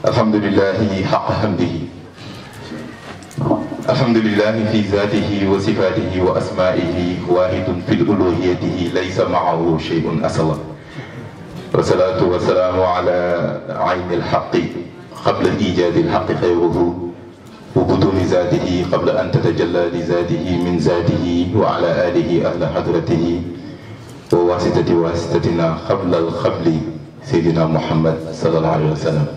الحمد لله حق حمده الحمد لله في ذاته وصفاته وأسمائه واحد في الألوهيته ليس معه شيء أصلا والصلاة والسلام على عين الحق قبل إيجاد الحق خيره وبطون ذاته قبل أن تتجلى لذاته من ذاته وعلى آله أهل حضرته وواسطتنا قبل القبل سيدنا محمد صلى الله عليه وسلم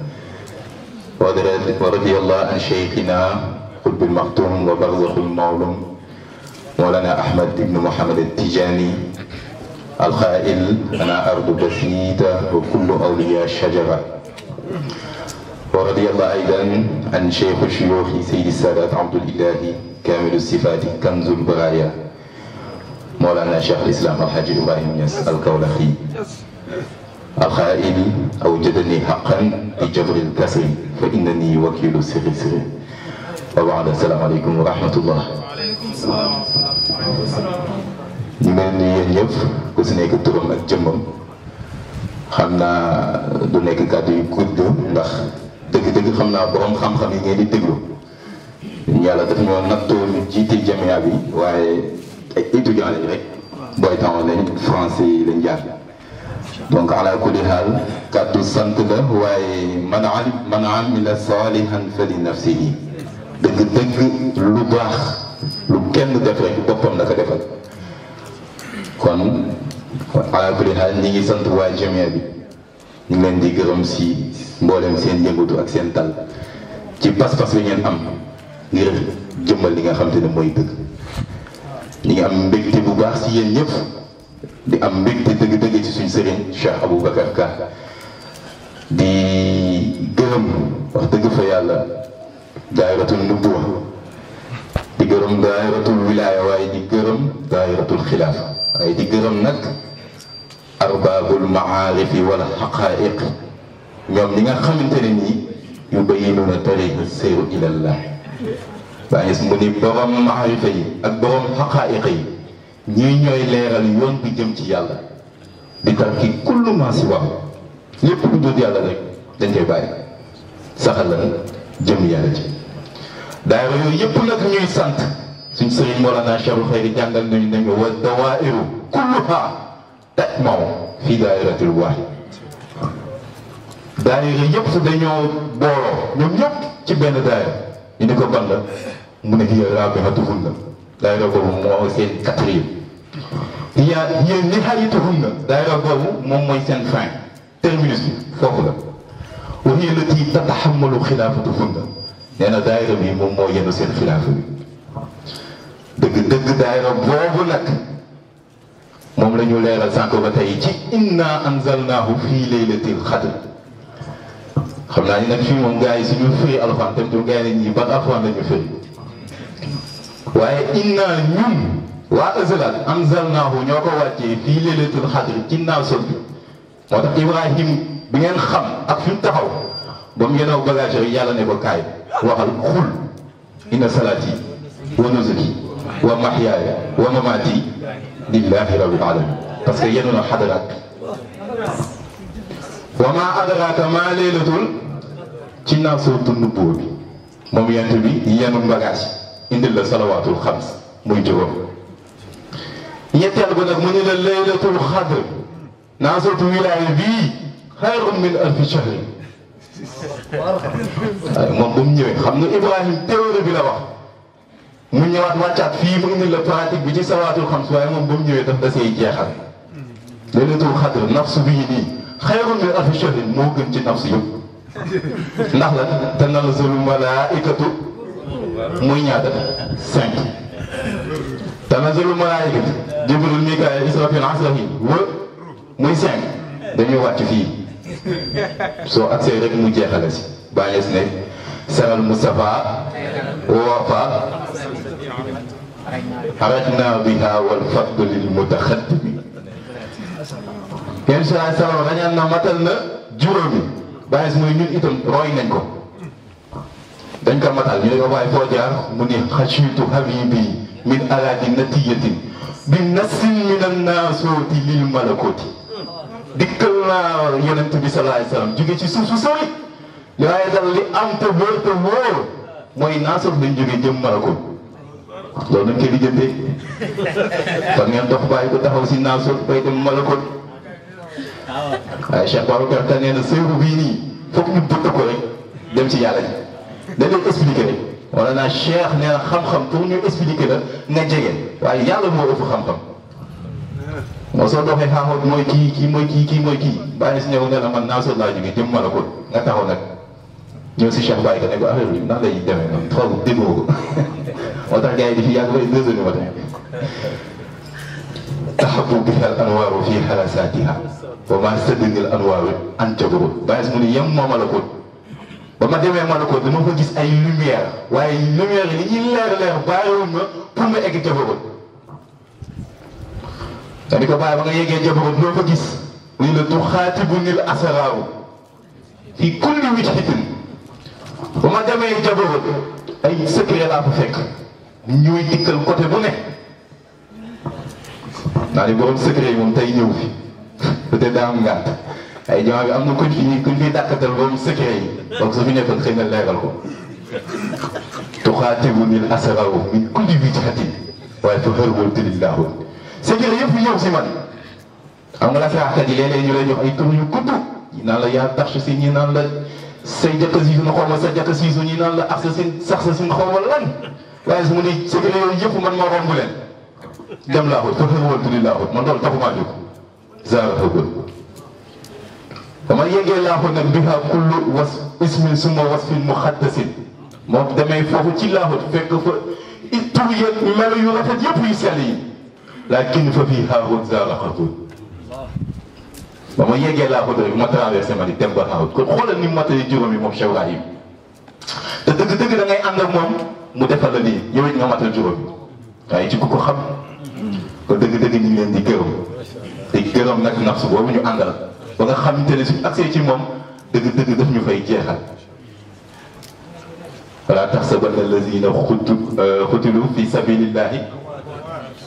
ورضي الله عن شيخنا قطب المختوم وبرزخ المعلوم مولانا أحمد بن محمد التجاني القائل أنا أرض بسيطة وكل أولياء الشجرة ورضي الله أيضا عن شيخ الشيوخ سيد السادات عبد الإله كامل الصفات كنز البرايا مولانا شيخ الإسلام الحاج إبراهيم ياس الكولخي القائل أوجدني حقا بجبر الكسر فإنني وكيل سر سر وبعد السلام عليكم ورحمة الله ñu mel ni yéen ñëpp ku si nekk turam ak jëmmam xam naa du nekk kàddu yu gudd ndax dëgg-dëgg xam naa borom xam-xam yi ngeen di déglu yàlla daf ñoo nattoo ñu jiite jamia bi waaye ay étudiants lañ rek booy temps lañ français yi lañ jaar donc ala kulli haal kàddu sant la waaye man amila salihan fa li nafsihi dëgg-dëgg lu baax lu kenn def rek boppam la ko defal kon ala kulli haal ñi ngi sant waa jamia bi ñu leen di gërëm si mboolem seen yëngatu ak seen tal ci pas-pas bi ngeen am ngir jëmmal li nga xam te ne mooy dëgg ñi ngi am mbégte bu baax si yéen ñëpp di am mbégte dëgg-dëgg ci suñ sëriñ Cheikh Aboubacar Ka di gërëm wax dëgg fa yàlla daayiratul nubuwa di gërëm daayiratul wilaaya waaye di gërëm daayiratul xilaafa waaye di gërëm nag arbaabul maarifi wala xaqaa'iq ñoom ñi nga xamante ne nii yu bayyinuna tariqa seyru ilallah baa ngis mu ni borom maarifa yi ak borom xaqaa'iq yi ñii ñooy leeral yoon bi jëm ci yàlla di tarki kullu ma si wax lépp lu dul yàlla rek dañ koy bàyyi saxal la jëm yàlla ci daayira yooyu yëpp nag ñuy sant suñ sëriñ Mawlana Cheikhul Khayri jàngal nañu nañu wa dawaa'iru kulluha tajma'u fii daayiratil waahid daayira yëpp dañoo booloo ñoom ñëpp ci benn daayira ñu ne ko ban la mu ne hiya raabihatuhunna daayira boobu moo seen quatrième hiya nihaayatuhunna daayira boobu moom mooy seen fin terminus bi foofu la wa hiya allati tatahammalu xilaafatuhunna nee na daayira bi moom moo yenu seen xilaafa bi dëgg daayira boobu nag moom la ñu leeral sànq ba tey ci inna anzalnaahu fii laylatil qadr xam naa ni nag fii moom gars yi suñu firi alxuraan tamit gars yi ñi ban alxuraan la ñu firi waaye inna ñun waa Azalaat anzalnaahu ñoo ko wàccee fii laylatil qadr ci naaw sol bi moo tax Ibrahim bi ngeen xam ak fi mu taxaw ba mu yenoo bagage yi yàlla ne ko kaay waxal xul inna salaati wa nusuki wa mahyaaya wa mamaati lillahi rabbil alamin parce que yenu na xadaraat wa ma adraka ma laylatul ci naaw sootu nubboo bi moom yent bi yenu bagage indil la salawaatul xams muy juróom ñetteel ba nag mu ni la laylatul xadr naa sootu wilaaya bii xayrun min alfi shahrin moom ba mu ñëwee xam nga Ibrahim théorie bi la wax mu ñëwaat wàccaat fii mu indi la pratique bi ci salawaatul xams waaye moom ba mu ñëwee daf da say jeexal laylatul xadr nafsu bii nii xayrun min alfi shahrin moo gën ci nafsu yëpp ndax la tanazzalu malaaikatu muy ñaata 5 tanazzalu malaaikatu jibril mikaayil israfil asrafil wa muy 5 dañuy wàcc fii soo agsee rek mu jeexale si bàyyees ne saral Mustafa wafa aratna biha wal fadl lil mutaxaddimi yenn saa salaam rañaan na matal na juróomi bàyyi mooy ñun itam roy nañ ko dañ ko matal ñu ne ko waaye foo jaar mu ni xachitu habibi min aradi natiyatin bi nasin min annaasuti lil malakoti dikkal naa yonent bi sallallahu alayhi wasallam jóge ci suuf su sori li waaye dal li am te wóor mooy naasut dañ jóge jëm malakot loolu nañ koy lijjantee kon ngeen dox bàyyi ko taxaw si naasut bay dem malakot waaye Cheikh Babacar Ka nee na séeru bii nii foog ñu bëtt ko rek dem ci yàlla ji da leen expliqué rek wala naa Cheikh nee na xam-xam pour ñu expliqué la nga jege waaye yàlla moo ëpp xam-xam moo soo doxee xaaxoot mooy kii mooy kii bàyyi si ñëw ne la man naa soo laa jóge jëm malakot nga taxaw nag ñëw si Cheikh Baye ka ne ko affaire bi ndax lay demee noonu trop déggoo ko moo tax gars yi di fi yàgg ba 2 heures du matin taxabu biha al anwaaru fi xalasaatiha wa ma sadinil anwaaru an jabru bàyyi si mu ni yem moo malakot ba ma demee malakot dama fa gis ay lumière waaye lumière yi li ñuy leer bàyyiwuñ ma pour ma egg jabarut da di ko bàyyi ba nga yeggee jabarut loo fa gis muy la tuxaatibu nil asraaru fi kulli wijhatin ba ma demee jabarut ay secret laa fa fekk ñuy dikkal côté bu ne naa ni borom secret yi moom tey ñëw fi peut-être daa am ngànt ay jamono bi am na kuñ fi dàkkatal borom secret yi donc su fi nekkoon xëy na leeral ko tuxaatibu nil asraaru min kulli wijhatin waaye fa xërwal tilillaahu secret yëpp ñëw si man xam nga la saaxkat yi léeg-léeg ñu lay jox ay tur yu gudd ñi naan la yaa tax si ñi naan la say jàkka siisu na xaw ma sa jàkka siisu ñi naan la ak sa sin sax sa sin xaw ma lan waaye su mu ne secret yooyu yëpp man ma romb leen dem laa xut fa xërwal tilillaahu man loolu taxumaa jóg zaara xëgul dama yeggee laa xut nag biha kullu was ismin suma wasfin muxaddasin moom damay foofu ci laa xut fekk fa tur yëpp melo yu rafet yëpp yu sell yi laakin fa fii xaaxut zaara xëgul ba ma yeggee laa xut rek ma traversé ma di dem ba xaaxut kon xoolal ni matali juróomi moom Cheikh Ibrahim te dëgg-dëgg da ngay ànd ak moom mu defal la nii yow it nga matal juróomi waaye ci ku ko xam kon dëgg-dëgg ñu ngi leen di gërëm te gërëm nag nafsu boobu ñu àndal ba nga xamante ne suñu accès ci moom dëgg-dëgg daf ñu fay jeexal wala taxsabanna allazina xutilu fi sabilillahi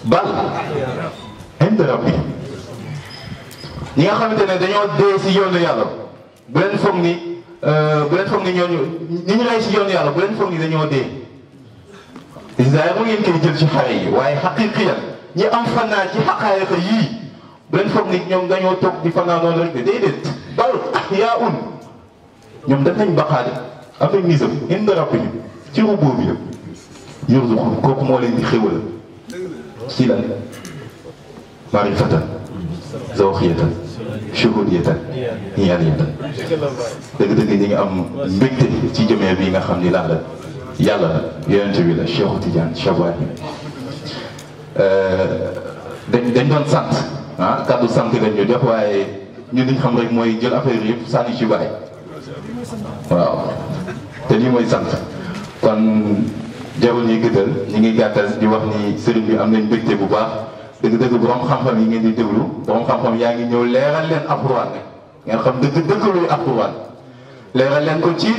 bal inda rabbihim ñi nga xamante ne dañoo dee si yoonu yàlla bu leen foog ni ñooñu ñi ñu rey si yoonu yàlla bu leen foog ni dañoo dee Israël mu ngeen koy jël ci xare yi waaye xaqiqiyan ñi am fanaan ci xaqaayiqa yii bu leen foog ni ñoom dañoo toog di fanaan noonu rek de déedéet bal ahyaa'un ñoom dañ nañ baqaale am nañ nisam inda rabbihim ci rubboo bi yurzuqun kooku moo leen di xéwal ci lan marifatan zawqiyatan shuhudiyatan iyaniyatan dëgg-dëgg ñi ngi am mbégte ci jëmee bi nga xam ni lan la yàlla la yonent bi la Cheikh Tidiane Cheikh Ibrahim dañ doon sant kàddu sant lañ ñu jox waaye ñun liñ xam rek mooy jël affaire yëpp sànni ci bàyyi waaw te lii mooy sant kon jarul ñuy gëddal ñi ngi gàttal di wax ni sëriñ bi am nañ mbégte bu baax dëgg-dëgg borom xam-xam yi ngeen di déglu borom xam-xam yaa ngi ñëw leeral leen alxuraan ngeen xam dëgg luy alxuraan leeral leen ko ci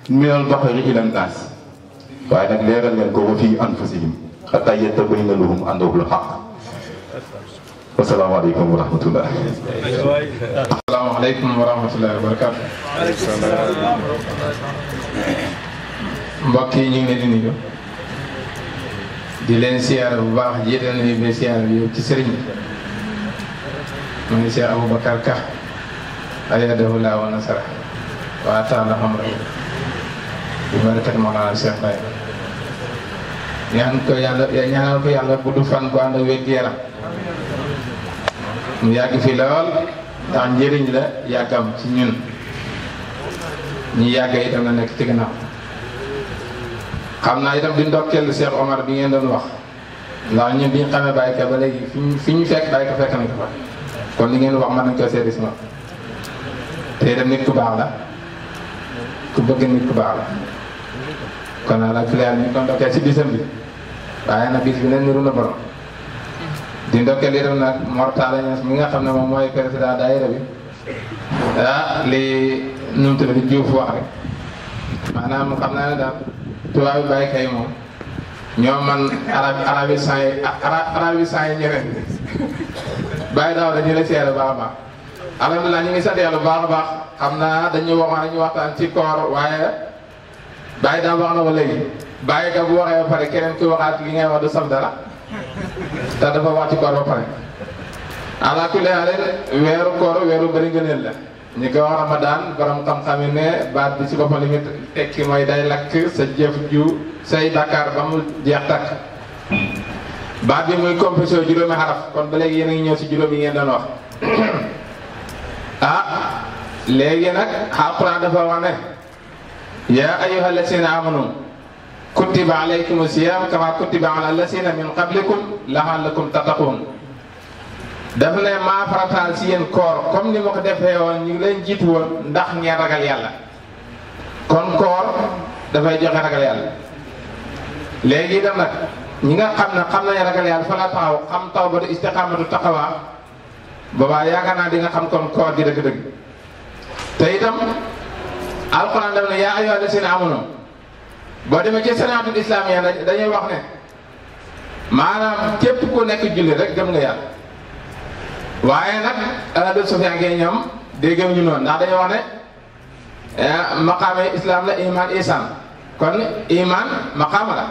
minal baqari ilan naas waaye nag leeral leen ko wa fii anfusihim xataa yatabayyana lahum annahu l-haqq. Wasalaamaaleykum wa rahmatullah. Asalaamaaleykum wa rahmatullahi wa barakaatu. mbokk yi ñu ngi leen di nuyu di leen siyaare bu baax jiital nañu ba siyaare bi ci sëriñ bi ma ngi Cheikh Aboubacar Ka ayyadahu llaahu wa nasara wa ataala amrahu bi barakat Mawlana Cheikh Baye ñaanal ko yàlla gudd fan bu ànd ak wér-gu-yaram mu yàgg fi lool ndax njëriñ la yàggam ci ñun ñi yàgg itam la nekk ci gannaaw xam naa itam di ndokkeel Cheikh Omar bi ngeen doon wax ndax ñun bi ñu xamee Baye Ka ba léegi fi ñu fekk Baye Ka fekk nañ ko fa kon li ngeen wax mën nañ ko seeti si ma te itam nit ku baax la ku bëgg nit ku baax la kon ala filial ñu kon ndokkee si bisam bi waaye nag bis bi ne niru na borom di ndokkeel itam nag Mor Talla Niass mi nga xam ne moom mooy président daayira bi li nu mu tudd Diouf wax rek maanaam xam naa ne daal tubaab bi bàyyi kay moom ñoo man arabisant yi ñeneen bàyyi daaw dañu la seere baax a baax alhamdulilah ñu ngi sant yàlla bu baax a baax xam naa dañuy waxtaan ci koor waaye bàyyi daaw wax na ko léegi bàyyi ka bu waxee ba pare keneen ki waxaat li ngay wax du saf dara te dafa wax ci koor ba pare ala kulli haal weeru koor weeru bëri ngëneel la ñi ko wax Ramadan borom xam-xam yi ne baat bi ci boppam li muy tekki mooy day lakk sa jëf ju say bakkaar ba mu jeex takk baat bi muy composition juróomi xaraf kon ba léegi yéen a ngi ñëw si juróom yi ngeen doon wax léegi nag Alxuraan dafa wax ne yaa ayyuhal lazina amanu kutiba alaykumu siyaam kama kutiba ala lazina min qablikum la'allakum tattaqun daf ne maa farataal si yéen koor comme ni ma ko defee woon ñu ngi leen jiitu woon ndax ngeen ragal yàlla kon koor dafay joxe ragal yàlla léegi itam nag ñi nga xam ne xam nañ ragal yàlla fa la taxaw xam tawbatu istiqaamatu taqwa boobaa yaakaar naa di nga xam kon koor gi dëgg-dëgg te itam alquran daf ne yaa ayyuha llazina amanu boo demee ci sariyaatul islaamiyya dañuy wax ne maanaam képp ku nekk julli rek gëm nga yàlla waaye nag ahlu sufyaan ngeen ñoom dégg ñu noonu ndax dañuy wax ne maqaama islam la iman ihsan kon iman maqaama la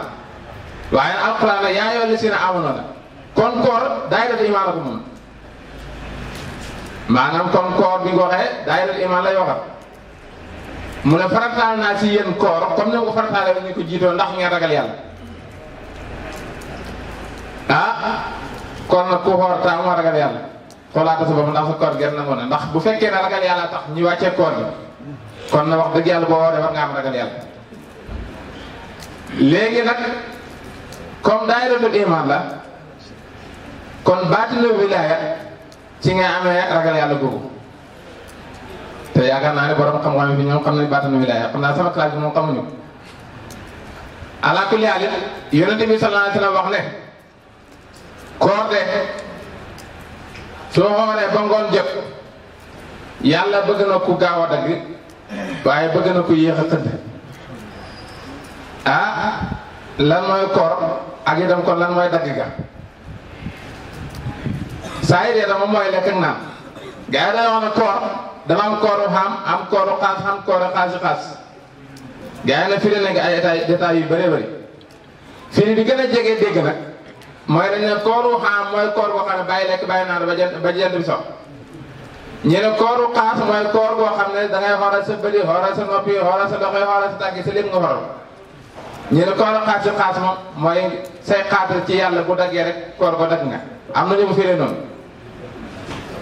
waaye alquran la yaa ayyuha llazina amanu la kon koor daayiratul iman la ko moom maanaam kon koor bi nga waxee daayiratul iman lay waxat mu ne farataal naa ci yéen koor comme ni nga ko farataale ñu ko jiitoo ndax ngeen ragal yàlla kon nag ku xoor taa moo ragal yàlla xoolaata sa bopp ndax sa koor genn nangu na ndax bu fekkee ne ragal yàlla tax ñu wàccee koor gi kon na wax dëgg yàlla boo wooree war nga am ragal yàlla léegi nag comme daayiratul iman la kon baatinu wilaaya ci nga amee ragal yàlla googu te yaakaar naa ne borom xam-xam bi ñoom xam nañ baatinu wilaaya xam naa sama classe bi moom xamuñu ko ala kulli haal yonente bi sallallahu alayhi wa sallam wax ne koor de soo xoolee ba ngoon jot yàlla bëgg na ku gaaw a dagg waaye bëgg na ku yéex a tëdd lan mooy koor ak itam kon lan mooy dagg ga saa yi de dama mooy lekk ak naan gars yi dañoo wax ne koor dama am kooru xam am kooru xaas am kooru xaasi xaas gars yi nag firi nañ ay détails yu bëree bëri firi bi gën a jege dégg nag mooy dañ ne kooru xam mooy koor boo xam ne bàyyi lekk bàyyi naan ba jant bi sox ñu ne kooru xaas mooy koor boo xam ne dangay xoolal sa bëli xoolal sa noppi xoolal sa dox yi xoolal sa tànk sa lépp nga xoolal ñu ne kooru xaas si xaas moom mooy say xaatal ci yàlla bu daggee rek koor ko dagg nga am na ñu mu firee noonu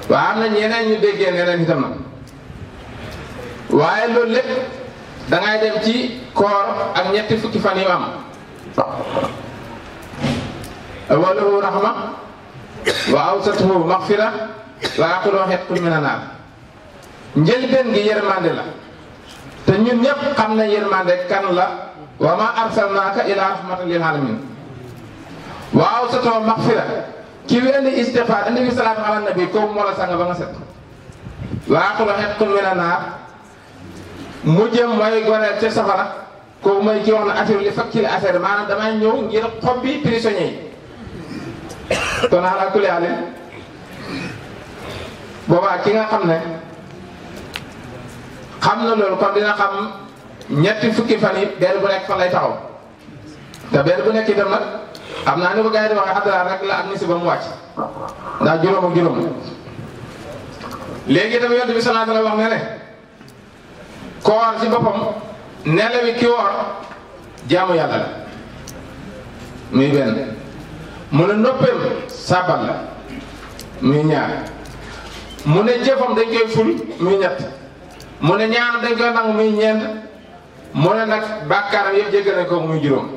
waaye am na ñeneen ñu déggee neneen itam nag waaye loolu lépp dangay dem ci koor ak ñetti fukki fan yu am awaluhu rahma wa awsatuhu maghfira wa axiruhu itqun mina naar njëlbeen gi yërmande la te ñun ñëpp xam na yërmande kan la wa ma arsalnaaka ila rahmatan lil alamin wa awsatuhu maghfira ki wi indi istighfar indi bi salaatu ala nabi kooku moo la sanga ba nga set wa axiruhu itqun mina naar mu jëm mooy goreel ca safara kooku mooy ki wax na affaire li fakki la affaire maanaam damay ñëw ngir xob bi prisonnier yi kon ala kulli haal boobaa ki nga xam ne xam na loolu kon dina xam ñetti fukki fan yi benn bu nekk fan lay taxaw te benn bu nekk itam nag xam naa ni ko gars yi di waxee xaddalaat rek la ak nisi ba mu wàcc ndax juróom ak juróom léegi itam yonent bi sallallahu alayhi wa sallam wax ne ne koor ci boppam nelawi ki woor jaamu yàlla la muy benn mu ne noppeem sabal la muy ñaar mu ne jëfam dañ koy ful muy ñett mu ne ñaanam dañ koy nangu muy ñeent mu ne nag bàkkaaram yëpp jéggal nañ ko muy juróom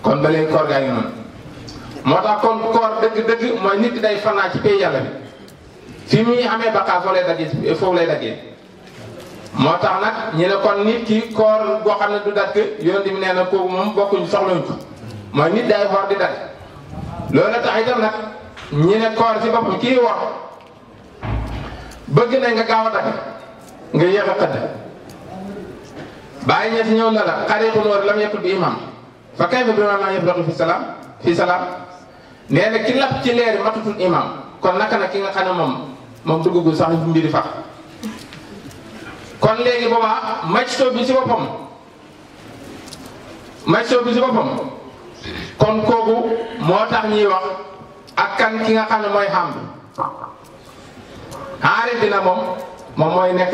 kon ba léegi koor gaa ngi noonu moo tax kon koor dëgg-dëgg mooy nit day fanaa ci pay yàlla bi fi muy amee bàkkaar foofu lay daggee moo tax nag ñu ne kon nit ki koor boo xam ne du dakk yonent bi nee na kooku moom bokkuñ soxluñ ko mooy nit day xoor di dakk loolu tax itam nag ñu ne koor si boppam kii wax bëgg nañ nga gaaw a dakk nga yéex a xëdd bàyyi ñe si ñëw na la xariqu noor lam yakul bi imam fa kayfa bi ma yafraqu fi salaam nee na ki lapp ci leeri matutul imam kon naka nag ki nga xam ne moom duggagul sax mbiri fax kon léegi boobaa majto bi si boppam kon kooku moo tax ñuy wax ak kan ki nga xam ne mooy xam bi xaari dina moom mooy nekk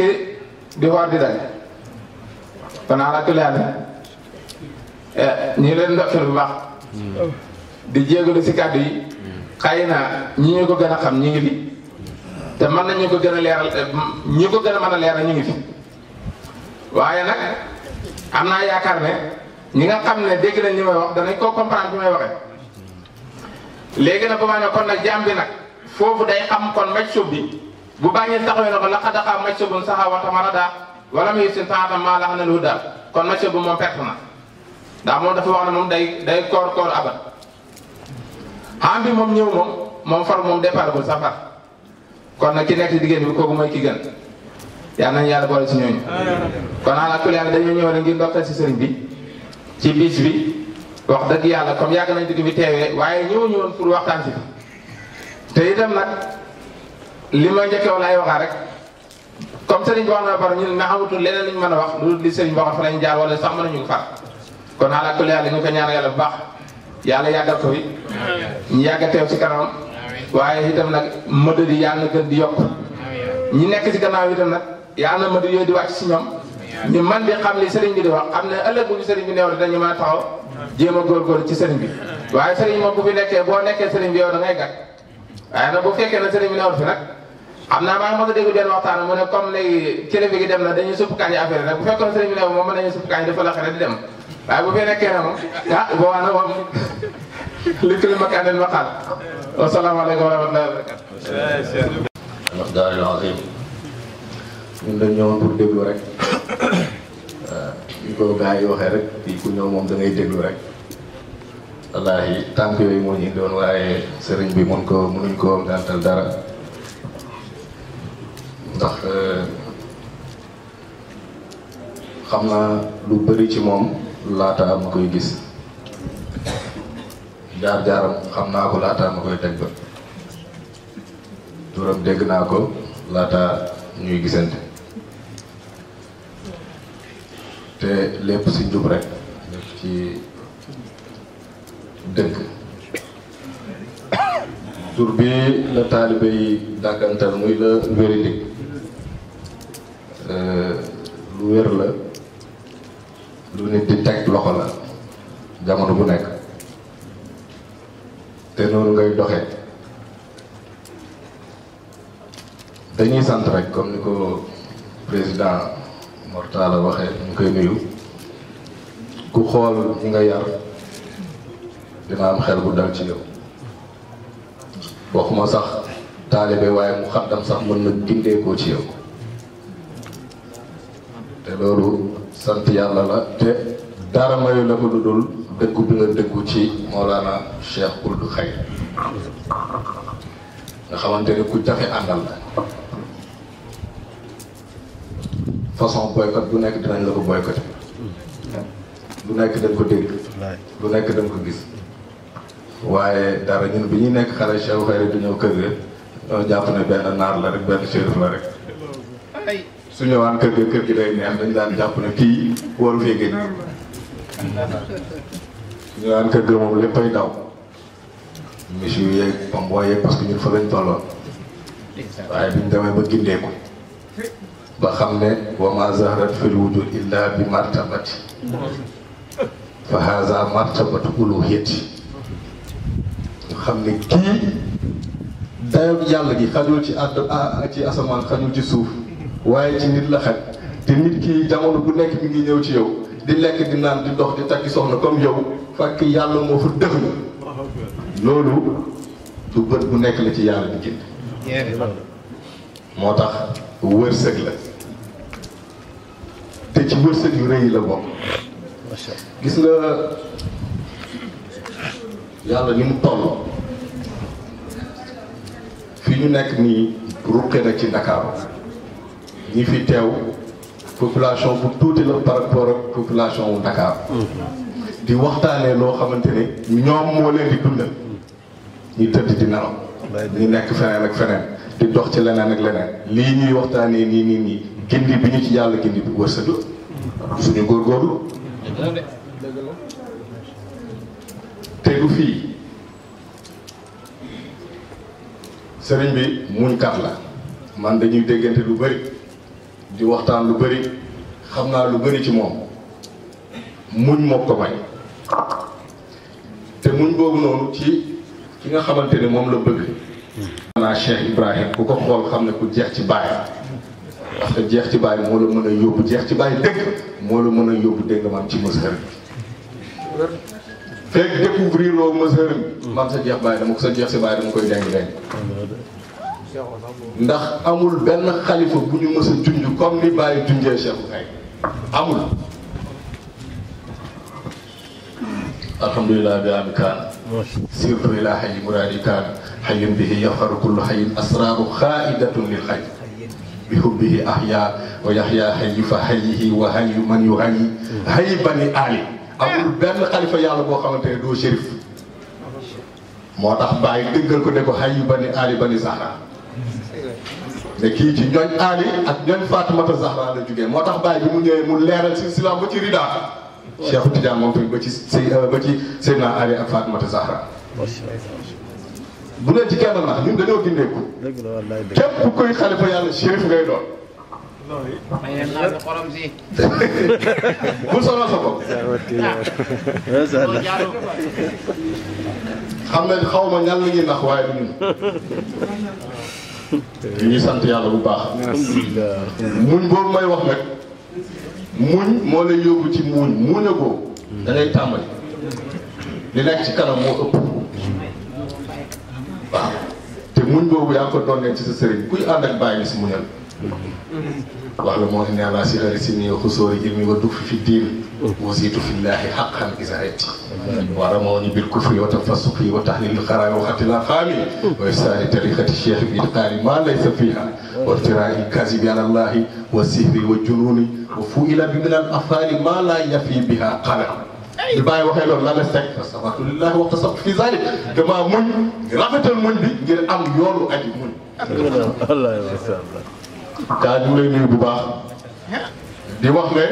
di xoor di dal kon ala kulli haal ñu leen ndokkeel bu baax di jégalu si kàddu yi xëy na ñi ñu ko gën a xam ñu ngi fi te mën nañu ko gën a leeral ñi ko gën a mën a leeral ñu ngi fi waaye nag am naa yaakaar ne ñi nga xam ne dégg nañ li may wax danañ koo comprendre bi may waxee léegi nag ba ma ne kon nag jaam bi nag foofu day xam kon maj suuf bi bu bàññee taxawee na ko la xadaxaa maj suubun saxa watamara daa wala muy sin taatam maa la xam ne lu daal kon maj suuf bi moom perte na ndax moom dafa wax ne moom day koor abat xam bi moom ñëw moom far moom départ bul safar kon nag ki nekk ci diggante bi kooku mooy ki gën yal nañu yàlla boole si ñooñu kon ala kulli yàlla dañoo ñëw rek ngir ndokkal si sëriñ bi ci bis bi wax dëgg yàlla comme yàgg nañ digg bi teewee waaye ñëwuñu woon pour waxtaan si te itam nag li ma njëkkew laay waxaa rek comme sëriñ bi wax na par ñun nga xamatul leneen liñ mën a wax lu li sëriñ bi wax fa lañ jaar wala sax mën nañu ko far kon ala kulli yàlla ñu ko ñaan yàlla bu baax yàlla yàggal ko fi ñu yàgg a teew ci kanamam waaye itam nag mëdë di yàlla na gën di yokk ñi nekk ci gannaaw itam nag yàlla na mëdë yooyu di wàcc si ñoom ñu man di xam li sëriñ bi di wax am ne ëllëg bu ñu sëriñ bi neew dañu mën a taxaw jéem a góorgóorlu ci sëriñ bi waaye sëriñ moom bu fi nekkee boo nekkee sëriñ bi yow da ngay gàtt waaye nag bu fekkee ne sëriñ bi newul fi nag xam naa maa ngi mos a dégg benn waxtaan mu ne comme léegi kilifa gi dem na dañuy supp kañ affaire rek bu fekkoon sëriñ bi neew moom mën nañu supp kañ dafa la xere di dem waaye bu fi nekkee na moom boobaa nag moom li kulli makaanin maqaal wasalaamaaleykum wa rahmatullahi wa barakatuh daaril azim ñun dañ ñëwoon pour déglu rek ñu ko gars yi waxee rek fii ku ñëw moom da ngay déglu rek wallaahi tànk yooyu moo ñu indoon waaye sëriñ bi mënuñ ko gàntal dara ndax xam naa lu bëri ci moom laata ma koy gis jaar-jaaram xam naa ko laata ma koy teg ba turam dégg naa ko laata ñuy gisante te lépp si njub rek lépp ci dëgg tur bi la taalibe yi dàkkantal muy la véridique lu wér la lu nit di teg loxo la jamono bu nekk te noonu ngay doxee dañuy sant rek comme ni ko président Mortala waxee ñu koy nuyu ku xool ñi nga yar dina am xel bu dal ci yow waxuma sax taalibe waaye mu xaddam sax mën na gindeekoo ci yow te loolu sant yàlla la te dara mayu la ko lu dul dëggu bi nga dëggu ci Mawlana Cheikh Ould Khaye nga xamante ni ku jafe àndal la façon boycott bu nekk dinañ la ko boycotté lu nekk dañ ko dégg lu nekk dañ ko gis waaye dara ñun bi ñuy nekk xale Cheikh Khayri du ñëw kër ga ñoo jàpp ne benn naar la rek benn chérif la rek su ñëwaan kër gi day neex dañu daan jàpp ne kii waru fee géej su ñëwaan kër ga moom léppay daw monsieur yeeg pamboo yeeg parce que ñun fa lañ tolloon waaye biñ demee ba gindeeku ba xam ne wa ma zahrat fil wujud illa bi martabati fa haza martabatu uluhiyati ñu xam ne kii dayoog yàlla gi xajul ci asamaan xajul ci suuf waaye ci nit la xaj te nit ki jamono bu nekk mi ngi ñëw ci yow di lekk di naan di dox di takki soxna comme yow fekk yàlla moo fa dëf loolu du bët bu nekk la ci yàlla di génn moo tax wërsëg la te ci wërsëg yu rëy la bokk. gis nga yàlla ni mu toll fi ñu nekk nii ruqe na ci Ndakaaru ñi fi teew population bu tuuti la par rapport ak population wu Ndakaaru di waxtaanee loo xamante ne ñoom moo leen di dundal ñu tëdd di nelaw ñu nekk feneen ak feneen di dox ci leneen ak leneen lii ñuy waxtaanee nii gindi bi ñu ci yàlla gindi bi wërsëg la suñu góorgóorlu te du fii sëriñ bi muñkat la man dañuy déggante lu bëri di waxtaan lu bëri xam naa lu bëri ci moom muñ moo ko may te muñ boobu noonu ci ki nga xamante ne moom la bëgg naa Cheikh Ibrahim ku ko xool xam ne ku jeex ci bàyyi parce que jeex ci bàyyi moo la mën a yóbbu jeex ci bàyyi dëgg moo la mën a yóbbu dégg nga man ci mazhar bi fekk découvrir loo mazhar bi man sa jeex bàyyi dama ko sa jeex si bàyyi dama koy denc ndax amul benn xalifa bu ñu mës a junj comme ni bàyyi junjee Cheikh Ibrahim amul alhamdulilah bi ami kaan sirtu ila hayyi muradi kaan hayyun bihi yafaru kullu hayyin asraru xaidatun lil hayy bi hubbihi ahya wa yahya hayyi fa hayyihi wa hayyu man yuhayyi hayyi bani ali amul benn xalifa yàlla boo xamante ne doo shérif moo tax bàyyi dëggal ko ne ko hayyu bani ali bani Zahra ne kii ci ñooñ ali ak ñooñ Fatimata Zahra la jógee moo tax bàyyi bi mu ñëwee mu leeral si islam ba ci rida Cheikh Tidiane moom tamit ba ci Seydina Ali ak Fatimata Zahra bu leen ci kenn nax ñun dañoo gindeeku képp kuy xalifa yàlla shérif ngay doon bul sonal sa bopp xam ne xaw ma ñan la ñuy nax waaye du ñun ñuy sant yàlla bu baax muñ boobu may wax nag muñ moo lay yóbbu ci muñ a ko da ngay tàmbali li nekk ci kanam moo ëpp waaw te muñ boobu yaa ngi ko doonee ci sa sëriñ kuy ànd ak bàyyi ni si muñal wax la moo ne ne àla si ari si nii xusóori ilmi wa duf fi diin wasiitu fillahi xaqan isaati wara moo ni bil kufri wa tafasuqi wa tahlil xaraay wa xatila xaami wa isaari tariqati cheikh bi itqaani ma laysa fiha wa irtirai kasibi ala allahi wa sihri wa jununi wa fuila bi min al afaali ma la yafi biha qala li bàyyi waxee loolu la la sekk astaghfiru lillahi wa tasabtu fi zalik dama muñ rafetal muñ bi ngir am yoonu aji muñ daa ñu lay nuyu bu baax di wax ne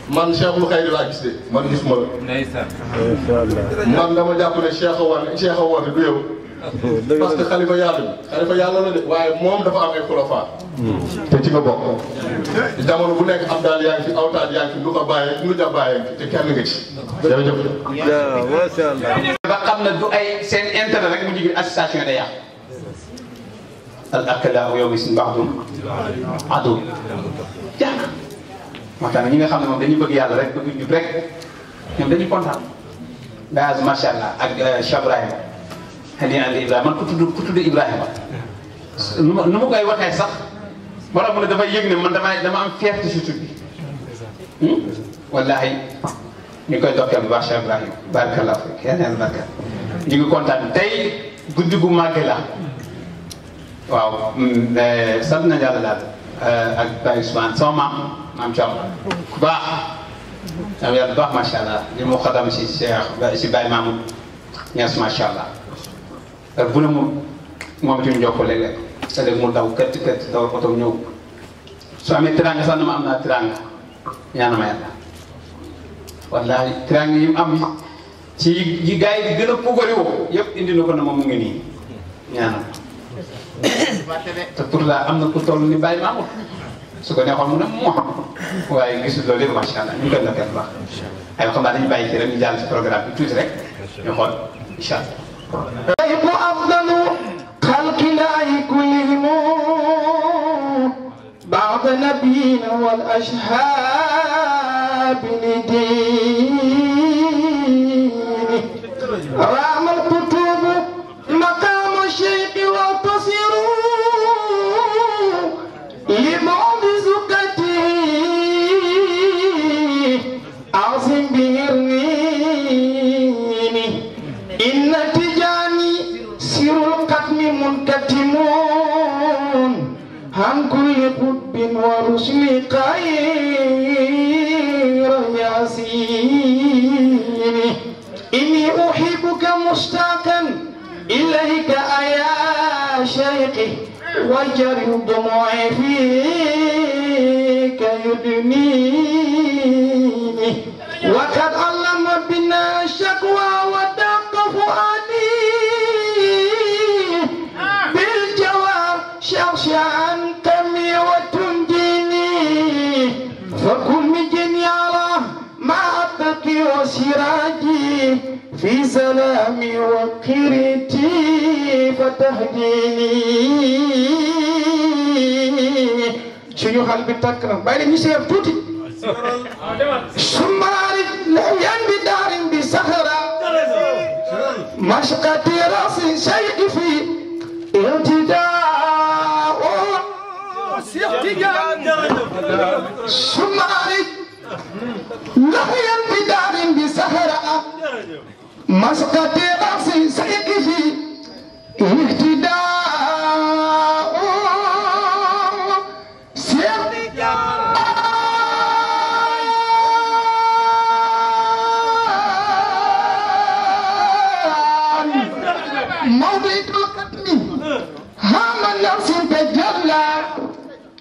man Cheikhul Khayri laa gis de man gis ma la man dama jàpp ne Cheikh a woote du yow parce que xalifa yàlla la de waaye moom dafa am ay xulafa te ci nga bokk jamono bu nekk am daal yaa ngi fi awtaat yaa ngi fi lu ko bàyyee lu ja bàyyee te kenn nga ci jërëjëf masha Allah ba xam ne du ay seen intérêt rek mu jigi association day yàq al akala yow mi suñu baax dum adu jàq moo tax ñi nga xam ne moom dañuy bëgg yàlla rek bëgg jub rek ñoom dañuy kontaan gaz masha Allah ak Cheikh Ibrahima xëy na Ibrahima man ku tudd Ibrahima nu ma koy waxee sax borom mu ne dafay yëg ne man dama am fierté si tur bi wallahi ñu koy dokkee bu baax Cheikh Ibrahima barakallah fik yàlla barka ñu ngi kontaan tey guddi gu màgg la waaw sant nañu yàlla daal ak Baye Ousmane sama maam Thiam ku baax am yàlla bu baax macha allah li mu xadam si Cheikh si Baye Mamoud Niass macha allah bu ne moom itam jokkoo léeg-léeg te léegi mu daw kët daw oto ñëw su amee teraanga sax na ma am naa teraanga ñaana ma yàlla wallahi teraanga yi mu am ci yi gars yi di gën a puugari woo yëpp indi na ko ne moom mu ngi nii ñaanal te pourtant am na ku toll ni Baye Mamoud su ko neexoon mu ne waaye gisul loolu yëpp macha allah ñu koy dokkee bu baax ay xam naa dañu bàyyi ci rek ñu jàll ci programme bi tuuti rek ñu xool incha allah. أفضل خلق الله كلهم بعد نبينا والأشهاب لدين رام الكتب مقام الشيخ واتصروا لمعجزته مثل خير ياسين إني أحبك مشتاقا إليك يا شيخي وجري دموعي فيك يدنيني وقد علم بنا الشكوى ودق فؤادي بالجواب شرشعا كمي وتنجيني فكن مجني على ما أبكي وسراجي في سلامي وقرتي فتهديني شنو قلبي تكرم بايدي ميسير توتي سماري ليان بدار بسهرة مشقتي راسي شيء في ارتداء سماري ليان بدار بسهرة مشقتي راسي شيء في ارتداء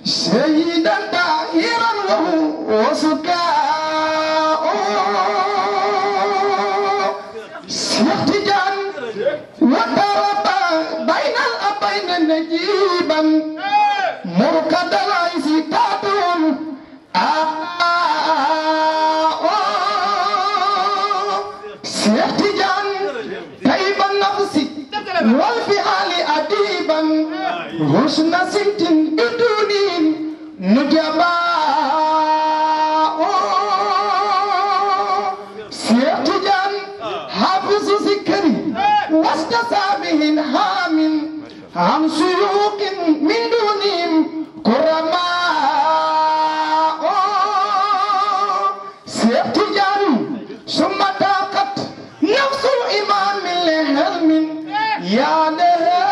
سيدا دائرا وسكاء سيحتجان وضرب بين الأبين نجيبا مركد العيس تاتون سيحتجان طيب النفس والفعال أديبا حسن سنت بدون نجباء سيحتجان حافظ ذكري واستسابه هام عن سلوك من دونهم كرماء سيحتجان ثم ضاقت نفس الإمام لهلم يا لها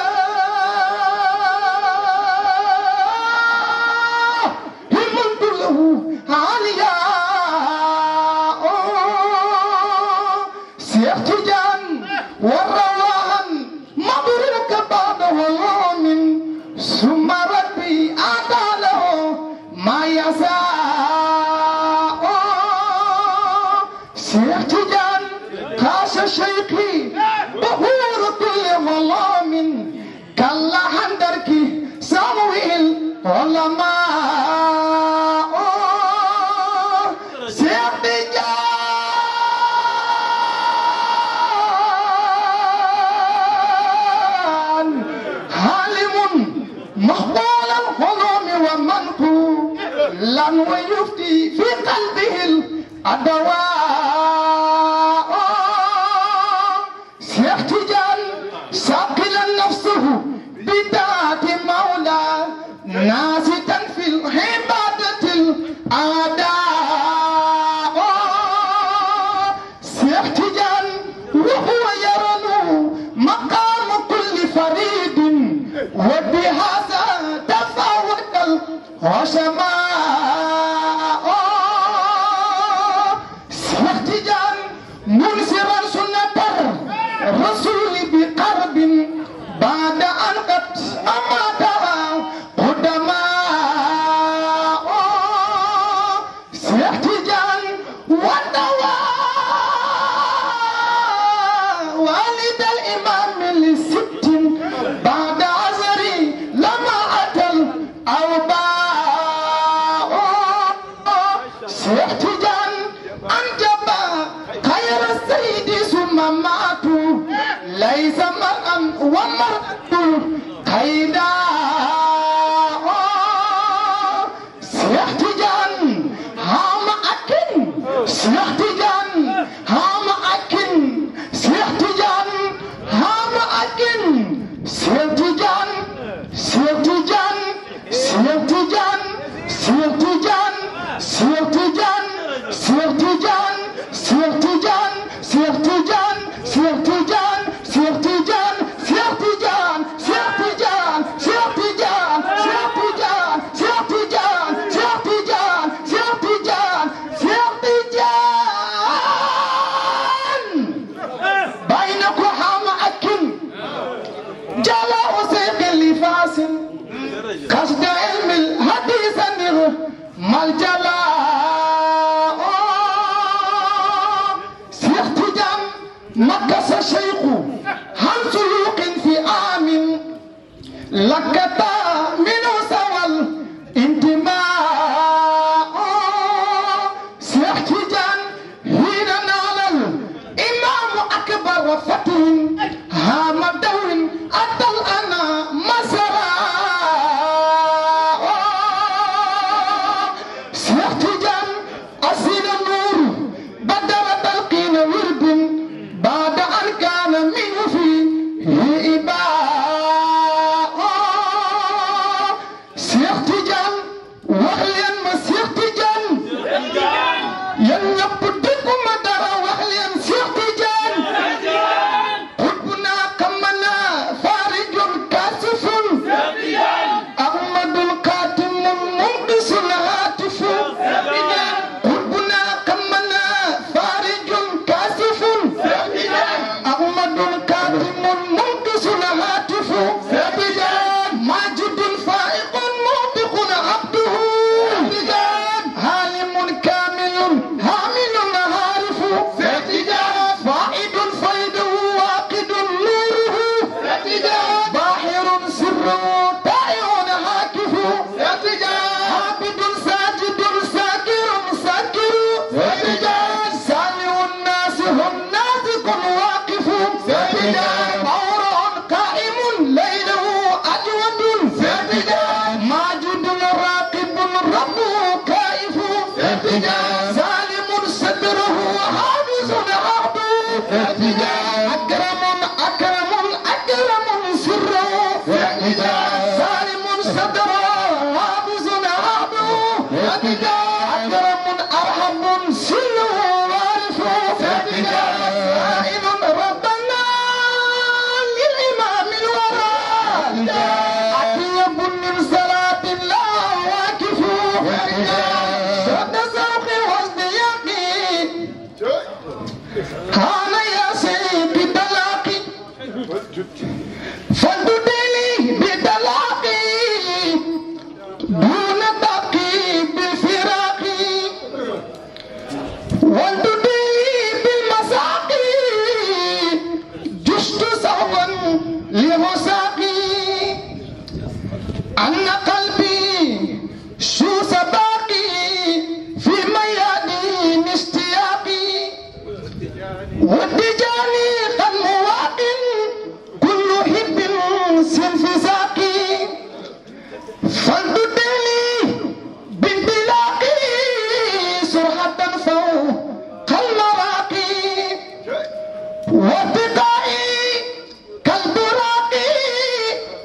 الملك له علياء سيحتجان والرواهن مبرك بعده يوم ثم ربي أعطى له ما يساء سيحتجان قاس شيخي ظهور كل ظلام كلا حندرك سموه العلماء سيحتجان عالم مقبول الحلم ومنقولا ويفتي في قلبه الأدواء سيحتجان ساقلا نفسه بذات مولى ناستا في العبادة الأعداء سيحتجان وهو يرنو مقام كل فريد وبهذا تفاوت العشماء سيحتجان منزرا سنة الرسول بقرب بعد أن قد أماتها قدماء سيحتجان والدواء والد الإمام لست بعد عزري لما أتى الأوباء سيحتجان أنجب خير السيد ثم ماتوا ليس مرءا ومرأة قيداء سيحتجان هام أكن سيحتجان هام أكن سيحتجان هام أكن سيحتجان سيحتجان سيحتجان سيحتجان سيحتجان سيحتجان سيحتجان سيحتجان سيحتجان سيحتجان سيحتجان سيحتجان سيحتجان الجلاء شيخ تجان مكس شيخ عن سلوك في عام لكتا من سوى الانتماء شيخ تجان حين نال الإمام أكبر فتح هام دور أتى الأنا مسرا شيخ تجان أسير النور بدر تلقين ورد بعد أن كان منه فيه إباء شيخ تجان وخليا ما شيخ تجان ينبدكم دارا وخليا شيخ تجان قطبنا كمنا فارج كاسف أحمد القاتم مقدس هاتف قطبنا كمنا فارج كاسف أحمد القاتم مقدس هاتف ماجد فائق موبق عبده عالم كامل حامل عارف فائد فيده واقد نوره باحر سره تائع هاكف عابد ساجد ساكر ساكر سامع الناس هم ناطق واقف مورع قائم ليله أجود ماجد راقب ربه كائف سالم صدره حافظ عبده أكرم سره سالم صدره حافظ عبده أكرم أرحم سره وارث سائل ربنا للإمام الورى أطيب من صلاة الله واكف صد سوق وسط يقين هانا يا سيدي دلاقي فلتدلي بدلاقي دون باقي بالفراق ولتدلي بالمساقي جشت صعبا لمساقي أن قلبي شو سباقي في ميادين اشتياقي والدجاني قد مواقن كل حب سنفساقي فلتدلي بانطلاقي سرعة فوق المراقي وارتقائي كالبراقي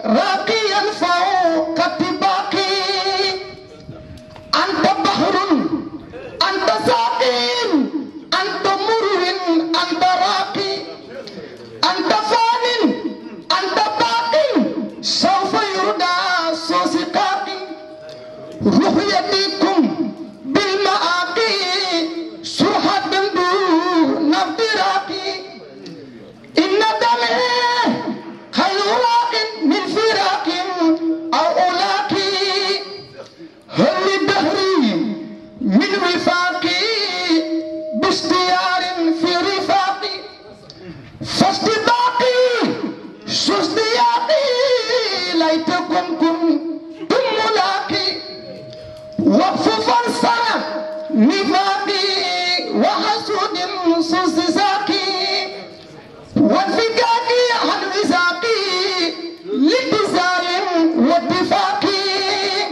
راقيا فوق الطباقي أنت بحر أنت ساقين أنت مرو أنت راقي أنت فان أنت باق سوف يردى سوسقاقي رؤيتكم بالمآقي سرحة دون افتراقي إن دمعي خير راق من فراق أو ألاقي هل لدهري من وفاقي باختيار في رفاقي فاصطداقي سوزدياقي ليتكم كنتم ملاقي وقف فرسنة نفاقي وحسود سوزساقي وانفكاكي عن وزاقي لاتزار واتفاقي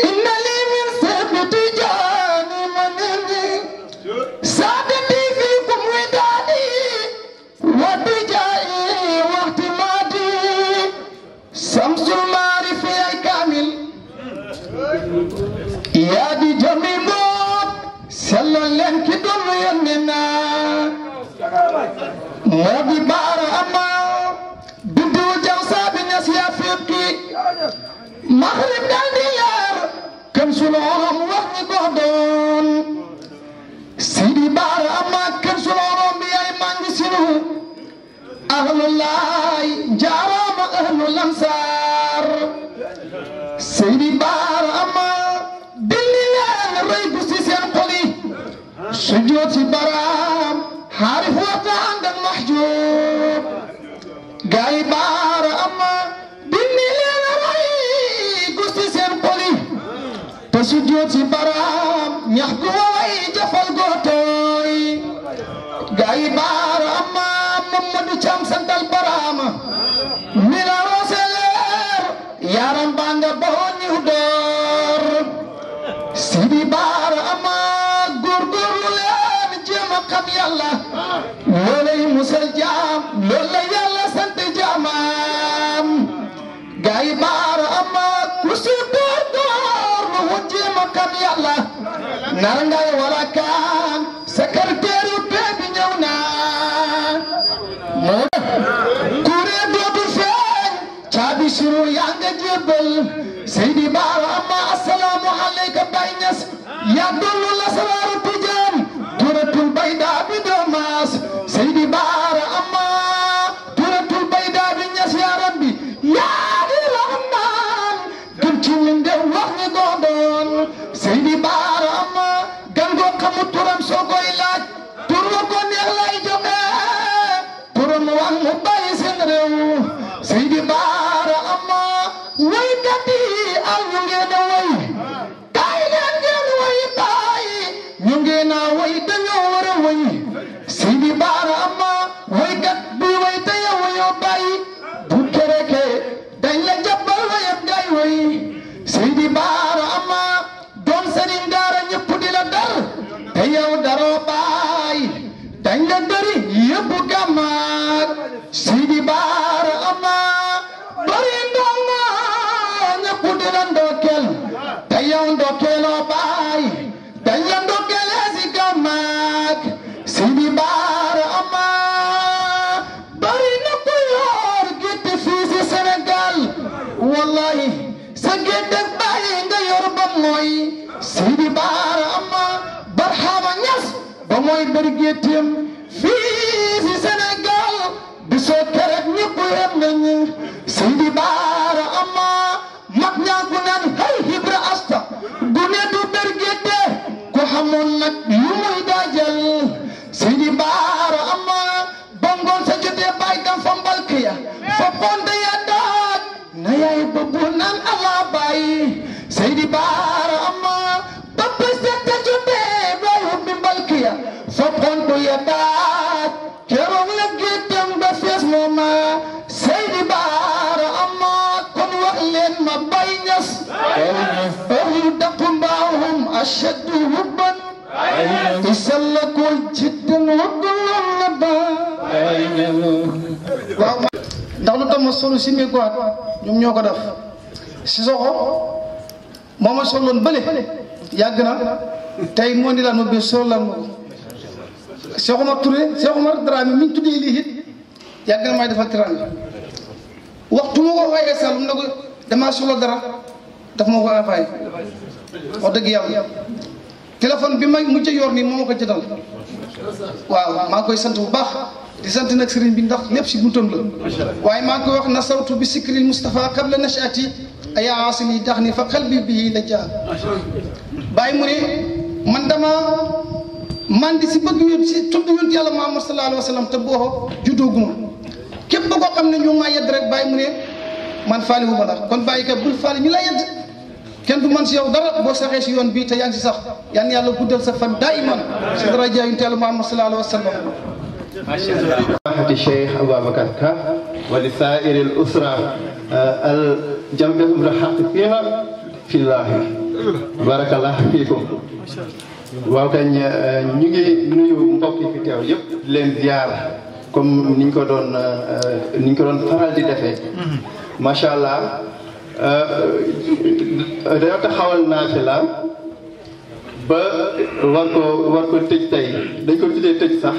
إن لي من ثبت جاني منني سعادتي فيكم ودادي وبجائي واهتمادي شمس المعرفة يا كامل يا دي جميل موت سلل لن كدل يننا مودي بار أما بدو جوسا بناس يا فيقي مغرب دانيار كم سلوهم وحني قهدون سيدي بار أما كم سلوهم بياي مانجسنو أهل الله جارم أهل الأنصار سيدي بار أما دلي rëy bu si seen xol yi sujjoot si baraam xaarif wata ànd ak mahjub gaa yi baara amma binni leen rëy gu si seen xol yi te sujjoot si baraam ñax gu way jafal gootooy gaa yi baara amma Mamadou Thiam santal baraama mi la rooseleer yaram banga boon ñu door Sidi Baara ama góorgóorlu leen jéem a xam yàlla loolay musal jaam loolu la yàlla sant jaamam gaa yi Baara ama ku si góorgóorlu mu jéem a xam yàlla nar ngay wala kaan secrétaire bee bi ñëw naa moo kuréel dootu feeñ caabi suru yaa nga jébbal Seydi Baara amma assalaamu alayka Baay Ñas yaa dollu la salaaru tijaan turatul bayda bi doomaas Seydi Baara amma turatul bayda bi Ñas yaa rabbi yaa di rahmaan gën ci ñun de wax ñi goodoon Seydi Baara amma gan goo xamul turam soo koy laaj tur wa ko neex lay joxe turam wax mu bàyyi seen réew Seydi Baara amma waykat yi aw ñu ngeen a way kaay leen ngeen way baay ñu ngeen a way dañoo war a way Seydi Baara amma waykat bi way te yow wayoo baay bu kereke dañ la jàppal wayam ngay way Seydi Baara amma doon sëriñ daara ñëpp di la dar te yow daroo baay dañ la dari yëpp gàmmaat Seydi Baara amma bari ndongo ñëpp di la ndokkeel te yow ndokkeeloo baay dañ la ndokkeelee si gàmmaat Seydi Baara amma bari na ko yor gétt fii si Sénégal wallahi sa gétt ak baay nga yor ba mooy Seydi Baara amma Barhama Ñas ba mooy bari géttem fii si Sénégal bisoo kerek ñëpp yem nañ Seydi Baara amma mag ñaa gu naan hay Ibra Asta gune du ber gétte ku xamoon nag yu muy daajal Seydi Baara amma bongoon sa jotee baay dam fa mbalkiya fa ponte ya daat na yaay bëggu naan ala baay Seydi Baara amma ba pesete jotee baay ubbi mbalkiya fa ponte ya daat keroog la géttam ba fees mooma Seydi Baara amma kon wax leen ma Baay Ñas ahlu daqu mbaahum ashaddu hubban isallakul jiddan waddulum na baay waaw ndax lu tax ma solu si mi quoi ñoom ñoo ko def si soxo moo ma soloon bële yàgg na tey moo di laan ma biir sol laan ma ko Cheikh Omar Touré Cheikh Omar Dramé mi ñu tuddee lii it yàgg na may defal tiraanga waxtu ma ko waxee Saloum ne ko damaa solo dara daf ma ko envoyé wax dëgg yàlla téléphone bi may mujj yor nii moo ma ko jëndal waaw maa ngi koy sant bu baax di sant nag sëriñ bi ndax lépp si buntam la waaye maa ngi koy wax na sawtu bi sikril Moustapha qabla nachati aya asili tax ni fa qalbi bihi la jaar bàyyi mu ne man dama man di si bëgg yoon si tudd yonent yàlla Muhammad sallallahu alayhi wa sallam te boo juddooguma képp koo xam ne ñu maa yedd rek bàyyi mu ne man faali wu ma la kon bàyyi ka bul faali ñu la yedd kenn du man si yow dara boo saxee si yoon bii te yaa ngi si sax yan yàlla guddal sa fan daiman si daraja yonent yàlla Muhammad sallallahu alayhi wa sallam الشيخ أبو بكر كا ولسائر الأسرة الجمع الحق فيها في الله بارك الله فيكم waaw kañ ñu ngi nuyu mbokk yi fi teew yëpp di leen ziar comme niñ ko doon faral di defee macha allah dañoo taxawal naafila ba war ko tëj tey dañ ko tuddee tëj sax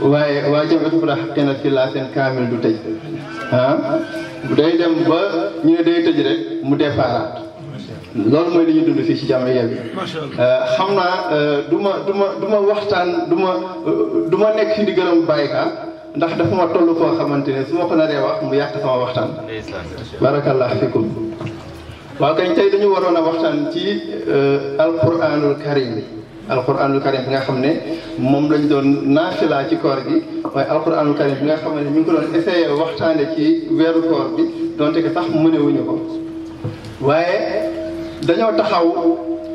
waaye waa jëm fura xaqi na fi laa seen kaamil du tëj day dem ba ñu ne day tëj rek mu départaat loolu mooy li ñu dund fii ci jàmmiya bi xam naa du ma waxtaan du ma nekk fi di gërëm bayka ndax dafa ma toll foo xamante ne su ma ko naree wax mu yàq sama waxtaan barakallah fikum waaw kay tey dañu waroon a waxtaan ci alquranul karim alquranul karim bi nga xam ne moom lañ doon naafila ci koor gi waaye alquranul karim bi nga xam ne ñu ngi ko doon essayé waxtaane ci weeru koor bi donte que sax mënewuñu ko waaye dañoo taxaw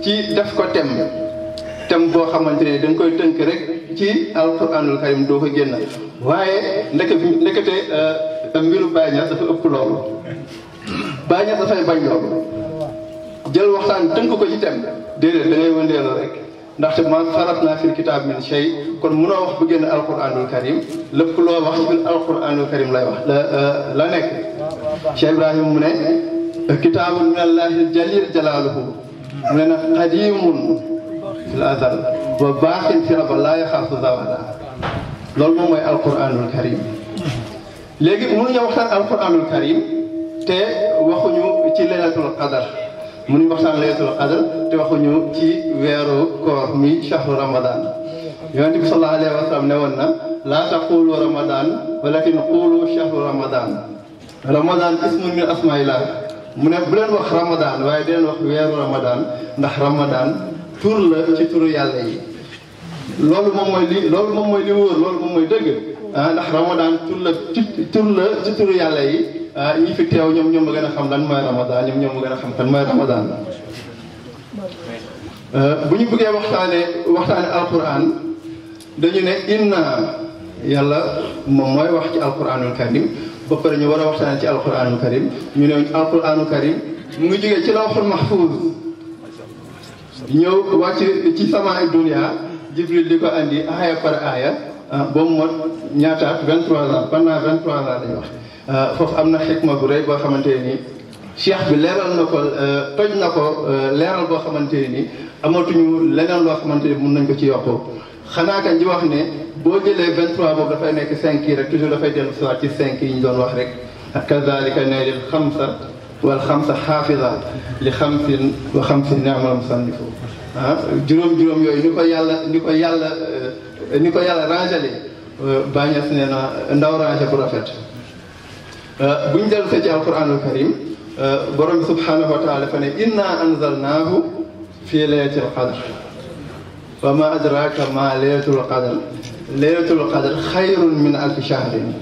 ci def ko thème boo xamante ne dañ koy tënk rek ci alquranul karim doo ko génn waaye ndekete mbiru Baye Niass dafa ëpp loolu Baye Niass dafay bañ loolu jël waxtaan tënk ko ci thème déedéet da ngay wëndeelu rek ndaxte ma farat naa fil kitaab min shay kon mënoo wax bu génn alquranul karim lépp loo wax ci biir alquranul karim lay wax la nekk Cheikh Ibrahima mu ne kitaabun min allahi jalil jalaaluhu mu ne nag qadimun fil azal wa baaxin fi raba laa yaxaafu zawala loolu moom mooy alquranul karim léegi mënuñu waxtaan alquranul karim te waxuñu ci laylatul qadar mënuñu waxtaan laylatul qadar te waxuñu ci weeru koor mi shahru ramadan yonent bi sallallahu alayhi wa sallam ne woon na laa taqulu ramadan walakin qulu shahru ramadan ramadan ismun min asmaillah mu ne bu leen wax ramadan waaye di leen wax weeru ramadan ndax ramadan tur la ci turu yàlla yi loolu moom mooy li wóor loolu moom mooy dëgg ndax ramadan tur la ci turu yàlla yi ñi fi teew ñoom ma gën a xam lan mooy ramadan ñoom ma gën a xam kan mooy ramadan bu ñu bëggee waxtaane alquran dañu ne inna yàlla moom mooy wax ci alquranul karim ba pare ñu war a waxtaane ci alquranul karim ñu ne alquranul karim mu ngi jógee ci lawhul mahfuz ñëw wàcc ci sama dunya Jibril di ko andi aaya par aaya boobu mot ñaataat 23 ans pendant 23 ans dañu wax foofu am na xikma bu rëy boo xamante ni cheikh bi leeral na ko toj na ko leeral boo xamante ni amatuñu leneen loo xamante ni mun nañ ko ci yokku xanaa kañ di wax ne boo jëlee 23 boobu dafay nekk 5 yi rek toujours dafay dellu si waat ci 5 yi ñu doon wax rek kazalika naylil xamsa wal xamsa xaafida li xamsin wa xamsin ni'mal musannifu juróom yooyu ni ko yàlla rangé Baye Niass nee na ndaw rangé bu rafet bu ñu dellu see ci alquranul karim borom bi subhanahu wa taala fa ne inna anzalnaahu fi laylatil qadr wa ma adraka ma laylatul qadr xayrun min alfi shahrin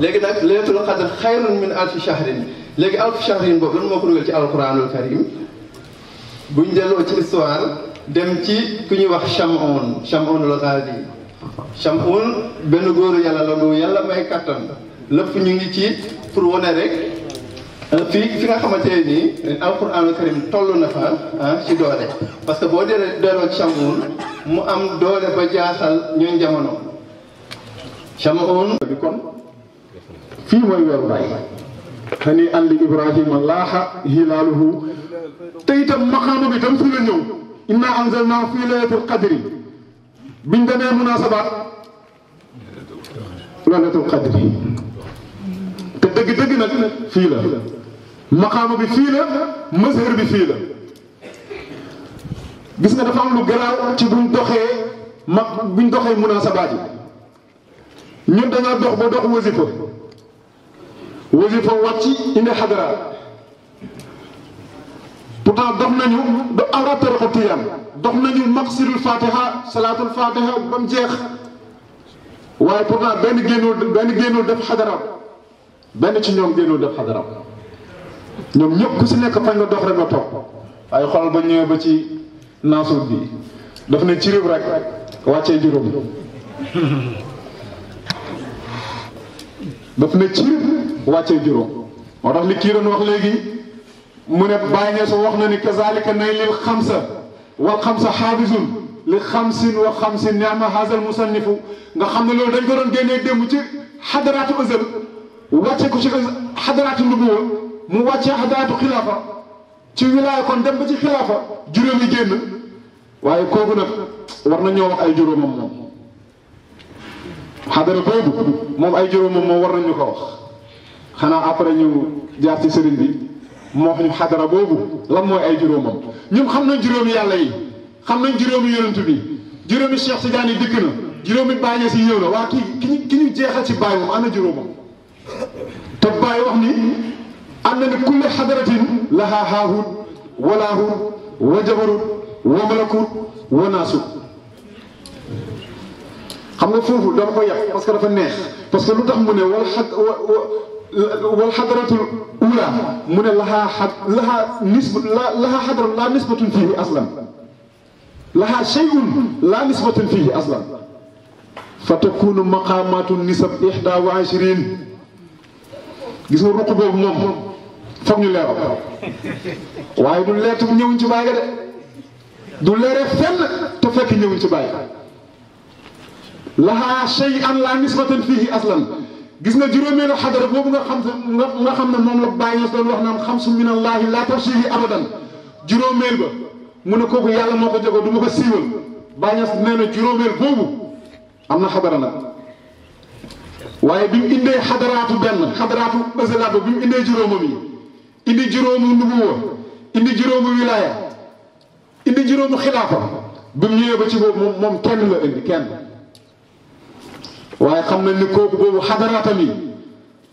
léegi nag laylatul qadr xayrun min alfi shahrin léegi alfi shahrin boobu lan moo ko dugal ci alquranul karim buñ delloo ci histoire dem ci ku ñuy wax Shamoun al-Ghazali Shamoun benn góoru yàlla la bu yàlla may kattan lépp ñu ngi ci pour wane rek fi nga xamante ne nii alquranul karim toll na fa ci doole parce que boo delloo ci Shamoun mu am doole ba jaaxal ñun jamono Shamoun bi kon fii mooy weeru Baay xani an li Ibrahima laaxa hilaaluhu te itam maqaama bi tam fi la ñëw inna anzalnaahu fii laylatil qadri biñ demee munaasabaat laylatul qadri te dëgg-dëgg nag fii la maqaama bi fii la mazhar bi fii la gis nga dafa am lu garaaw ci buñ doxee munaasabaat yi ñun dañoo dox ba dox wasifa wàcc indi xadara pourtant dox nañu do awra tariqa tiyaan dox nañu maqsidul fatiha salaatul fatiha ba mu jeex waaye pourtant benn génnul def xadara benn ci ñoom génnul def xadara ñoom ñëpp ku si nekk fañ nga dox rek nga toog waaye xoolal ba ñëwee ba ci naasuut bi daf ne ci rib rek wàccee juróom daf ne ci rib wàccee juróom moo tax li kii doon wax léegi mu ne Baye Niass wax na ni kazalika naylil xamsa wal xamsa xaafisun li xamsin wa xamsin ni'ma hazal musannifu nga xam ne loolu dañ ko doon génnee démb ci xadaraatu azal wàcce ko ci xadaraatu nubuwa mu wàccee xadaraatu xilaafa ci wilaaya kon dem ba ci xilaafa juróom yi génn waaye kooku nag war na ñoo wax ay juróomam moom xadara boobu moom ay juróomam moom war nañu ko wax xanaa après ñu jaar ci sëriñ bi moo wax ñu xadara boobu lan mooy ay juróomam ñun xam nañ juróomi yàlla yi xam nañ juróomi yonent bi juróomi Cheikh Tidiane yi dikk na juróomi Baye Niass yi ñëw na waa ki ñu jeexal ci Baye moom ana juróomam te Baye wax ni أن لكل حضرة لها هاهوت ولاهوت وجبروت وملكوت وناسوت xam nga foofu dama ko yàq parce que dafa neex parce que lu tax mu ne wal xadaratul ula mu ne laha xadra la nisbatun fihi aslan laha shay'un la nisbatun fihi aslan fa takunu maqamatu nisab 21 gis nga ruq boobu moom foog ñu leeral waaye du leer te ñëwuñ ci bàyyi de du leere fenn te fekk ñëwuñ ci bàyyi laha shay'an la nisbatan fihi aslan gis nga juróomeelu xadara boobu nga xam ne moom la bàyyi na doon wax naan xamsu min allahi la tafsihi abadan juróomeel ba mu ne kooku yàlla moo ko jagoo du ma ko siiwal bàyyi na nee na juróomeel boobu am na xadara nag waaye bi mu indee xadaraatu benn xadaraatu ësalaat ba bi mu indee juróomam yi indi juróomu nubuwa indi juróomu wilaaya indi juróomu xilaafa bi mu ñëwee ba ci boobu moom kenn la indi kenn waaye xam nañ ni kooku boobu xadaraatam yi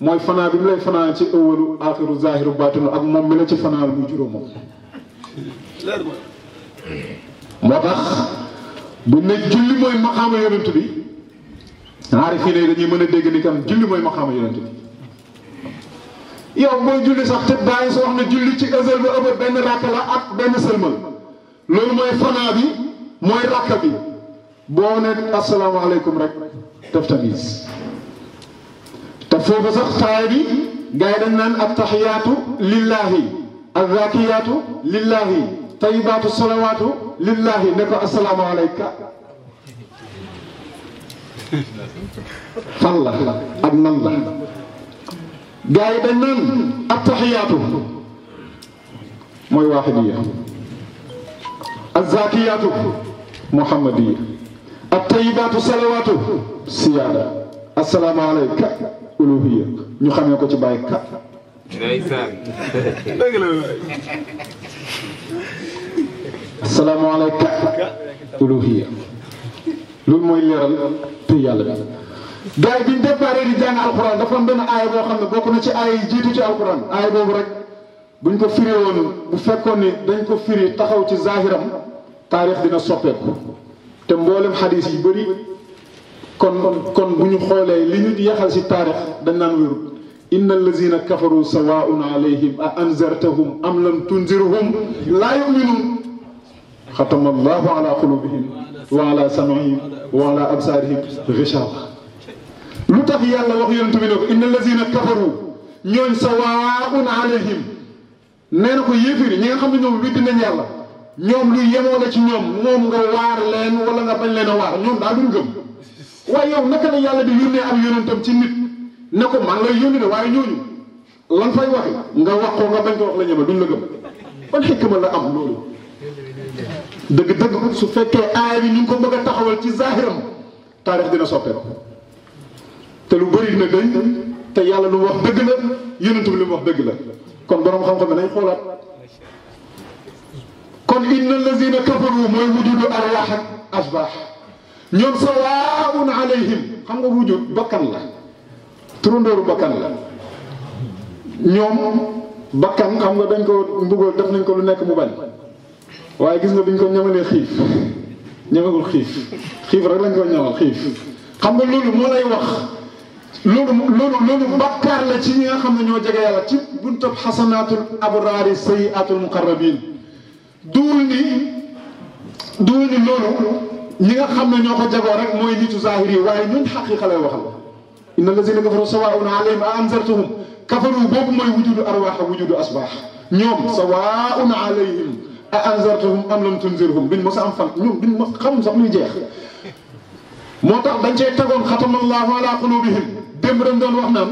mooy fanaa bi mu lay fanaa ci ëwalu aaxiru zaahiru baatinu ak moom mi la ci fanaa bu juróomam moo tax bu ne julli mooy maqaama yonent bi aarifiin yi dañuy mën a dégg ni kam julli mooy maqaama yonent bi yow booy julli sax te bàyyi soo wax ne julli ci ësal ba ëpp benn rakka la ak benn sëlmal loolu mooy fanaa bi mooy rakka bi boo ne asalaamaaleykum rek def tamis te foofu sax taay bi gars yi dañ naan attaxiyaatu lillahi azzakiyaatu lillahi tayibaatu salawaatu lillahi ne ko asalaamaaleyka fan la ak nan la gars yi dañ naan attaxiyaatu mooy waaxidiya azzakiyaatu muhammadiya attayibaatu salawaatu siyaada asalaamaaleyka uluhiya ñu xamee ko ci bàyyi ka asalaamaaleyka uluhiya loolu mooy leeral te yàlla bi gars yi bi ñu déparé di jàng alquran dafa am benn aaya boo xam ne bokk na ci aaya yi jiitu ci alquran aaya boobu rek buñ ko firi woon bu fekkoon ni dañ ko firi taxaw ci zahiram taarix dina soppeeku te mboolem xadis yi bëri kon bu ñu xoolee li ñu yaxal si taarix dañ naan wéru inna allazina kafaru sawaun alayhim a anzartahum am lam tunzirhum laa yuminuun xatama allahu ala qulubihim wa ala sam'ihim wa ala absaarihim gishawa lu tax yàlla wax yonent bi ne ko inna allazina kafaru ñooñ sawaun alayhim nee na ko yéefiri ñi nga xam ne ñoom weddi nañ yàlla ñoom lu yemoo la ci ñoom moom nga waar leen wala nga bañ leen a waar ñoom daa duñ gëm waaye yow naka la yàlla di yónnee am yonentam ci nit ne ko maa ngi lay yónni de waaye ñooñu lan fay waxi nga wax ko nga bañ ko wax la ñeme duñ la gëm ban xikma la am loolu dëgg-dëgg su fekkee aaya bi ñu ngi ko bëgg a taxawal ci zahiram taarix dina soppeeku te lu bëri na dañ te yàlla lu mu wax dëgg la yonent bi lu mu wax dëgg la kon borom xam-xam ne nañ xoolaat kon inna allazina kafaru mooy wujudu arwaax ak asbaax ñoom sawaun alayhim xam nga wujud bakkan la turandooru bakkan la ñoom bakkan xam nga dañ ko mbugal def nañ ko lu nekk mu bañ waaye gis nga biñ ko ñamalee xiif ñamagul xiif rek lañ ko ñamal xiif xam nga loolu moo lay wax loolu bakkaar la ci ñi nga xam ne ñoo jege yàlla ci buntab xasanaatul abraari sayyiatul muqarrabin duul ni loolu ñi nga xam ne ñoo ko jagoo rek mooy nitu zahiri waaye ñun xaqiqa lay waxal inna allazina kafaru sawaun alayhim a anzartuhum kafaru boobu mooy wujudu arwaax ak wujudu asbaax ñoom sawaun alayhim a anzartuhum am lam tunzirhum duñ mos a am fan ñoom duñ mos xamul sax luy jeex moo tax dañ cee tegoon xatamallahu ala qulubihim démb dañ doon wax naan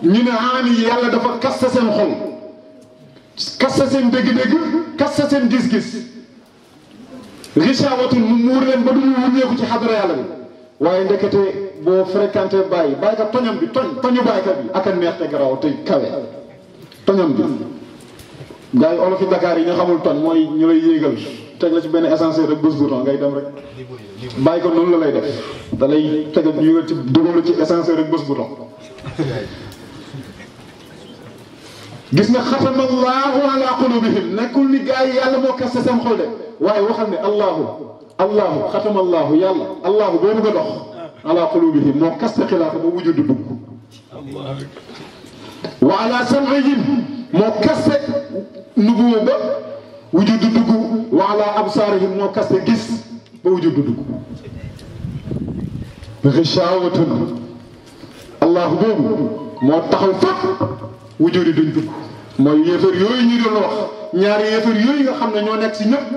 ñu ne aani yàlla dafa kaste seen xol kaste seen dégg-dégg kaste seen gis-gis richawatun mu muur leen ba duñu wuññeeku ci xadara yàlla bi waaye ndekete boo fréquenté bàyyi ka toñam bi toñu bàyyikat bi ak a neex te garaw te kawe toñam bi gars yi olof yi Dakar yi nga xamul toñ mooy ñu lay yéegal teg la ci benn ascenseur rek bés bouton ngay dem rek bàyyi ko noonu la lay def da lay teg yéegal ci dugal ci ascenseur rek bés bouton gis nga xatama allahu ala qulubihim nekkul ni gars yi yàlla moo kaste seen xol de waaye waxal ne allahu xatama allahu yàlla allahu boobu nga dox ala qulubihim moo kaste xilaafa ba wujudu dugg wa ala sam'ihim moo kaste nubuwa ba wujudu dugg wa ala absaarihim moo kaste gis ba wujudu dugg ghishawatun allahu boobu moo taxaw fépp wujudi duñ dugg mooy yéefar yooyu ñu doon wax ñaari yéefar yooyu nga xam ne ñoo nekk si ñëpp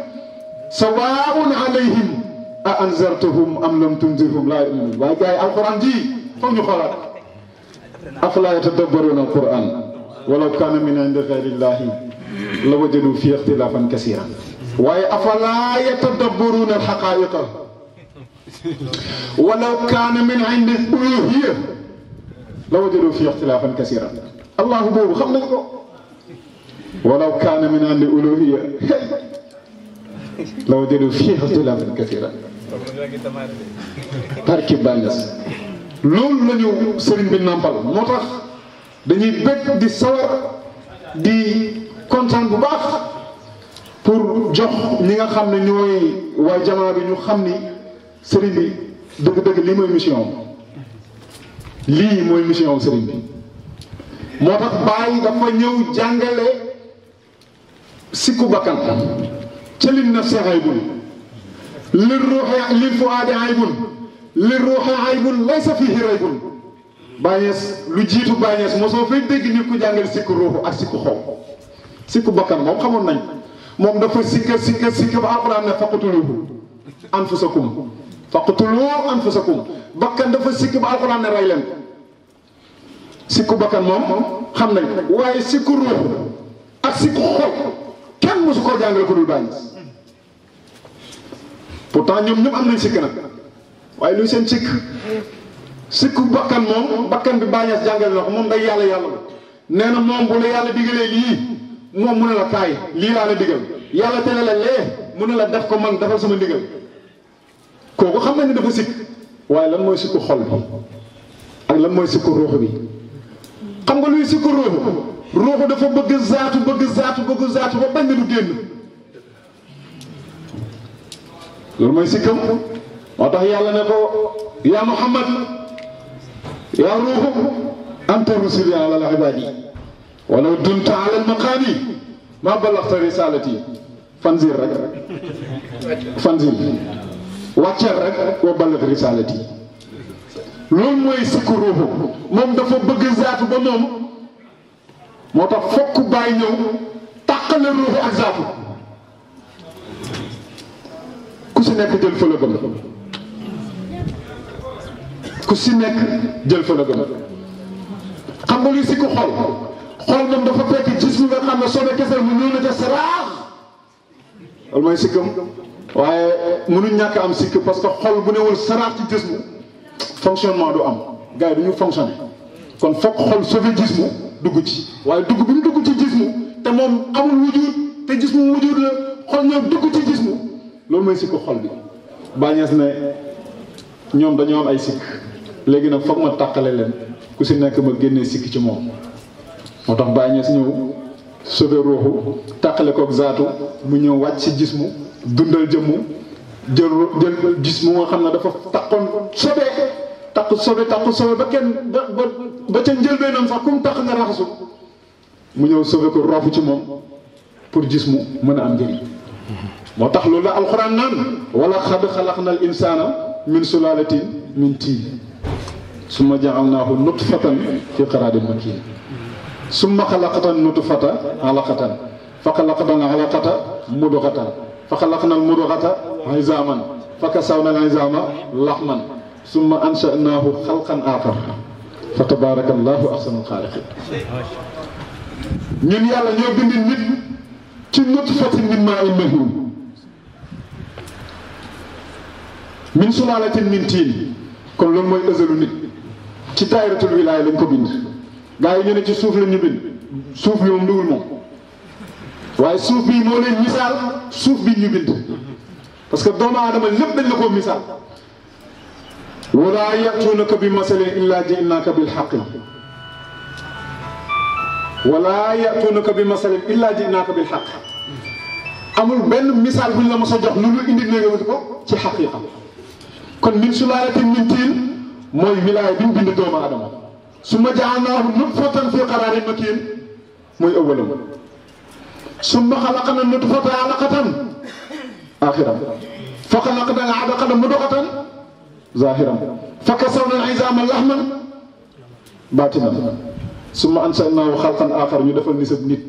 sawaa'un alayhim a anzartahum am lam tunzirhum laa yu'minuun waaye gars yi alquran ji foog ñu xoolaat afalaa yatadabbaruuna alquran walaw kaana min indi gayrillahi la wajadu fi ixtilaafan kasiiran waaye afalaa yatadabbaruuna alxaqaa'iqa walaw kaana min indi uluhiyya la wajadu fi ixtilaafan kasiiran allahu boobu xam nañ ko walaw kaana min indi uluhiyya la wajadu fi ixtilaafan kasiiran barki bàngas loolu la ñu sëriñ bi nàmpal moo tax dañuy bëgg di sawar di kontaan bu baax pour jox ñi nga xam ne ñooy waa jamaa bi ñu xam ni sëriñ bi dëgg-dëgg lii mooy mission lii mooy mission sëriñ bi moo tax Baay dafa ñëw jàngale sikku bakkan ca lin nafsi aybun li ruuxi li fuaadi aybun li ruuxi aybun laysa fiihi raybun bàñees lu jiitu bàñees mosoo fay dégg nit ku jàngale sikku ruuxu ak sikku xol sikku bakkan moom xamoon nañ moom dafa sikka ba alxuraan ne faqtuluhu anfusakum bakkan dafa sikk ba alxuraan ne rey leen sikku bakkan moom xam nañ waaye sikku ruuxu ak sikku xol kenn mosu koo jàngale ko dul bàñees pourtant ñoom ñëpp am nañ sikk nag waaye luy seen sikku bakkan moom bakkan bi bàñees jàngale na ko moom day yàlla nee na moom bu la yàlla digalee lii moom mu ne la kaay lii laa la digal yàlla tere la lee mu ne la def ko man defal sama ndigal kooku xam nañ ne dafa sikk waaye lan mooy sikku xol bi ak lan mooy sikku ruux bi xam nga luy sikku ruuxu dafa bëgg zaatu ba bañ na du génn loolu mooy sikkam moo tax yàlla ne ko yaa Muhammad yaa ruuxu anta rusuli ala ibaadi walaw dunta ala almaqaami ma balaxta risalati fanzir rek wàcceel rek wa balagh risalati loolu mooy sikku ruuxu moom dafa bëgg zaatu ba moom moo tax fokk bàyyi ñëw tàqale ruuxu ak zaatu ku si nekk jël fa la gëm ku si nekk jël fa la gëm xam nga luy sikku xol moom dafa fekk gis nga xam ne soobee kese mu ñëw na ca saraax loolu mooy sikkam waaye mënuñ ñàkk am sikk parce que xol bu newul saraax ci gis mu fonctionnement du am gars yi du ñu fonctionner kon fokk xol soobee gis mu dugg ci waaye dugg bi mu dugg ci gis mu te moom amul wujud te gis mu wujud la xol ñëw dugg ci gis mu loolu mooy sikku xol bi bàñees ne ñoom dañoo am ay sikk léegi nag foog ma tàqale leen ku si nekk ma génnee sikk ci moom moo tax bàñees ñëw sauvé ruuxu tàqale koog zaatu mu ñëw wàcc si gis mu dundal jëmmu jël gis mu nga xam ne dafa taqoon sobe ba kenn ba ca njëlbeenam sax kum taq nga raxasu mu ñëw sauvé ko roofu ci moom pour gis mu mën a am njëriñ moo tax loolu la alxuraan naan wala xad xalaqna al insana min sulalatin min tiin summa ja'alnaahu nutfatan fi qararin makin summa xalaqna nutfata alaqatan fa xalaqna alaqata mudghatan fa xalaqna mudghata izaman fa kasawna al izama laxman summa ansha'naahu xalqan axar fa tabarakallahu ahsanul xaaliqin ñun yàlla ñoo bind nit ci nutfatin min maa'in mahiin min sulaalatin min tiin kon loolu mooy ësalu nit ci daayiratul wilaaya lañ ko bind gaa yi ñu ne ci suuf la ñu bind suuf bi moom duwul moom waaye suuf bi moo leen misaal suuf bi ñu bind parce que doomu aadama lépp dañ la koo misaal wala yatuunaka bi masalin illa ji'naaka bil haqqi wala yatuunaka bi masalin illa ji'naaka bil haqq amul benn misaal buñ la mos a jox lu lu indi nga wut ko ci xaqiqa kon min sulaalatin min tiin mooy wilaaya bi ñu bind doomu aadama summa ja'alnaahu nutfatan fi qaraarin makiin mooy ëwwalam summa xalaqna nutfata alaqatan aaxiram fa xalaqna al-alaqata mudghatan zaahiran fa kasawna al-'izaama lahman baatinan summa ansha'naahu xalqan aaxar ñu defal ni sab nit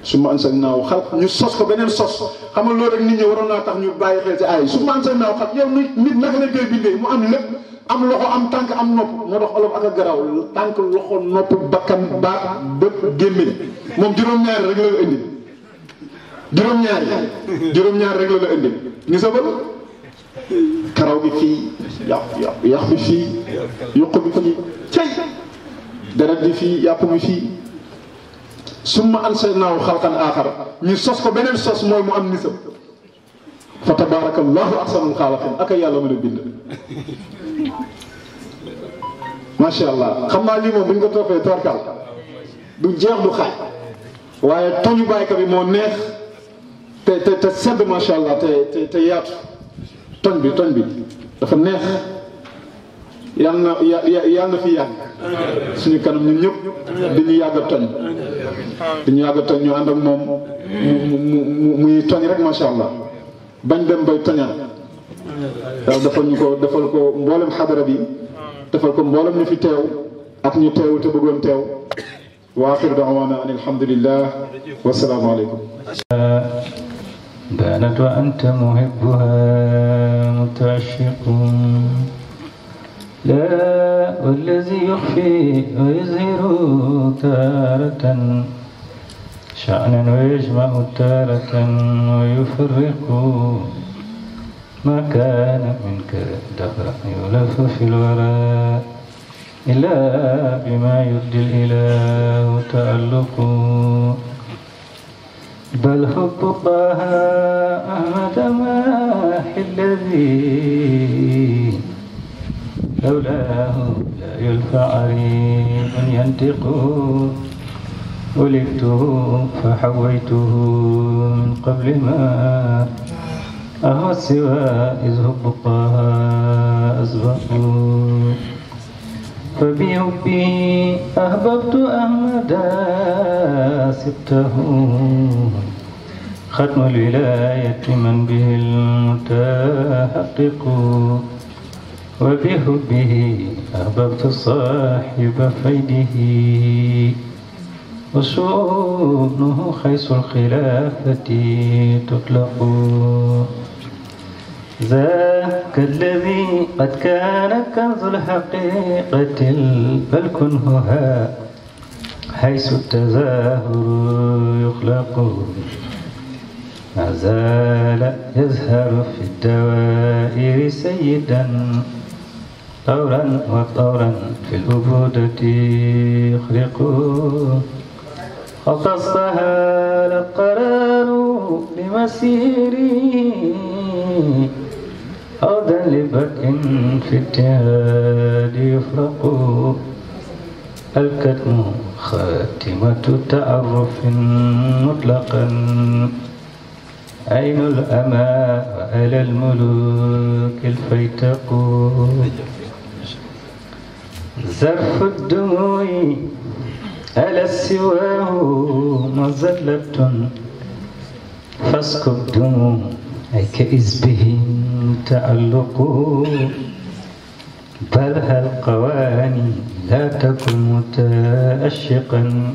summa ansha'naahu xalq ñu sos ko beneen sos xam nga loolu rek nit ñi waroon naa tax ñu bàyyi xel ci ay summa ansha'naahu xalq yow nit naka la koy bindee mu am lépp am loxo am tànk am nopp moo tax olof ak a garaaw tànk loxo nopp bakkan baat bët gémmiñ moom juróom-ñaari rek la la indi juróom-ñaari rek la la indi ni sa bët karaw bi fii yax bi fii yuq bi fii cay deret bi fii yàpp bi fii summa ansha'naahu xalqan aaxar ñu sos ko beneen sos mooy mu am nisab fa tabaarakallahu ahsanul xaaliqiin ak yàlla mën a bind macha allah xam naa lii moom bu ñu ko toppee torkal du jeex du xaaj waaye toñu baykat bi moo neex te sedd macha allah te yaatu toñ bi dafa neex yàlla na fi yàgg suñu kanam ñun ñëpp dañuy yàgg a toñ ñu ànd ak moom muy toñ rek macha allah bañ dem bay toñal yàlla defal ko mboolem xadara bi defal ko mboolem ñu fi teew ak ñu teewul te bëggoon teew wa aaxiru da'waana an alhamdulillah wa salaamu aleykum بانت وأنت محبها متعشق لا والذي يخفي ويظهر تارة شأنا ويجمع تارة ويفرق ما كان منك دهرا يلف في الوراء إلا بما يرضي الإله تألق بل حب طه أحمد ماحي الذي لولاه لا يلفى عريب ينطق ولدته فحويته من قبل ما أهوى السوى إذ حب طه أسبق فبحبه أحببت أحمدا سبته ختم الولاية من به المتحقق وبحبه أحببت صاحب فيده وشؤونه حيث الخلافة تطلق ذاك الذي قد كان كنز الحقيقة بل كنهها حيث التظاهر يخلق ما زال يظهر في الدوائر سيدا طورا وطورا في العبودة يخرق خصصها القرار لمسيره عودا لبدء في اجتهاد يفرق الكتم خاتمة تعرف مطلقا عين الأماء وعلى الملوك الفيتق زرف الدموع على السواه مظلة فاسكب دموع أي كإزبه تعلق بل هالقواني لا تكن متأشقا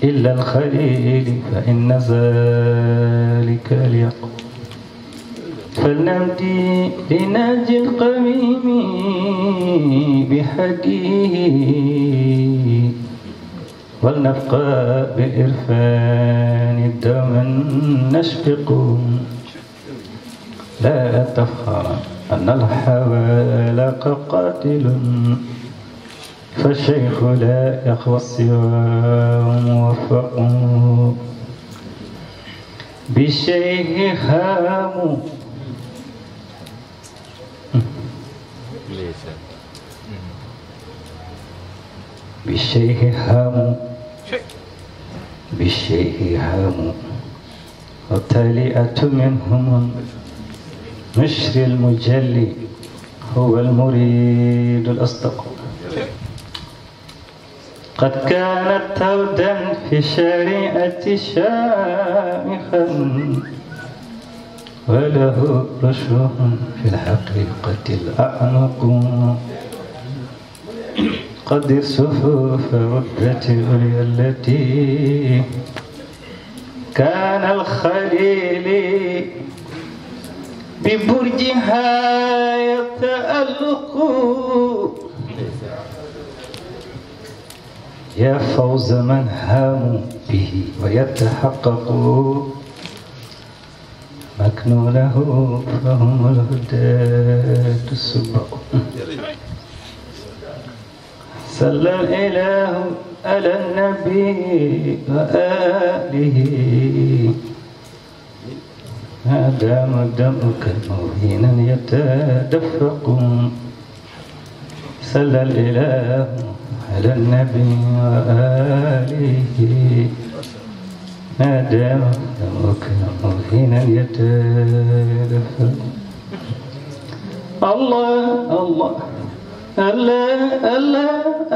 إلا الخليل فإن ذلك اليق فلنمضي لناجي القميم بحديه ولنبقى بإرفان الدم نشفق لا تفخر أن الحوالق قاتل فالشيخ لا يخوى سوى موفق بالشيخ هام بالشيء هام بالشيء هام والتالئة منهم مشري المجلي هو المريد الأصدق قد كانت تردا في شريعة شامخا وله رشوه في الحقيقة الأعنق قدر صفوف ردة العليا التي كان الخليل ببرجها يتألق يا فوز من هاموا به ويتحقق مكنونه فهم الهداة السبق صلى الإله على النبي وآله ما دام دمك موهنا يتدفق صلى الإله على النبي وآله ما دام دمك موهنا يتدفق الله الله الله الله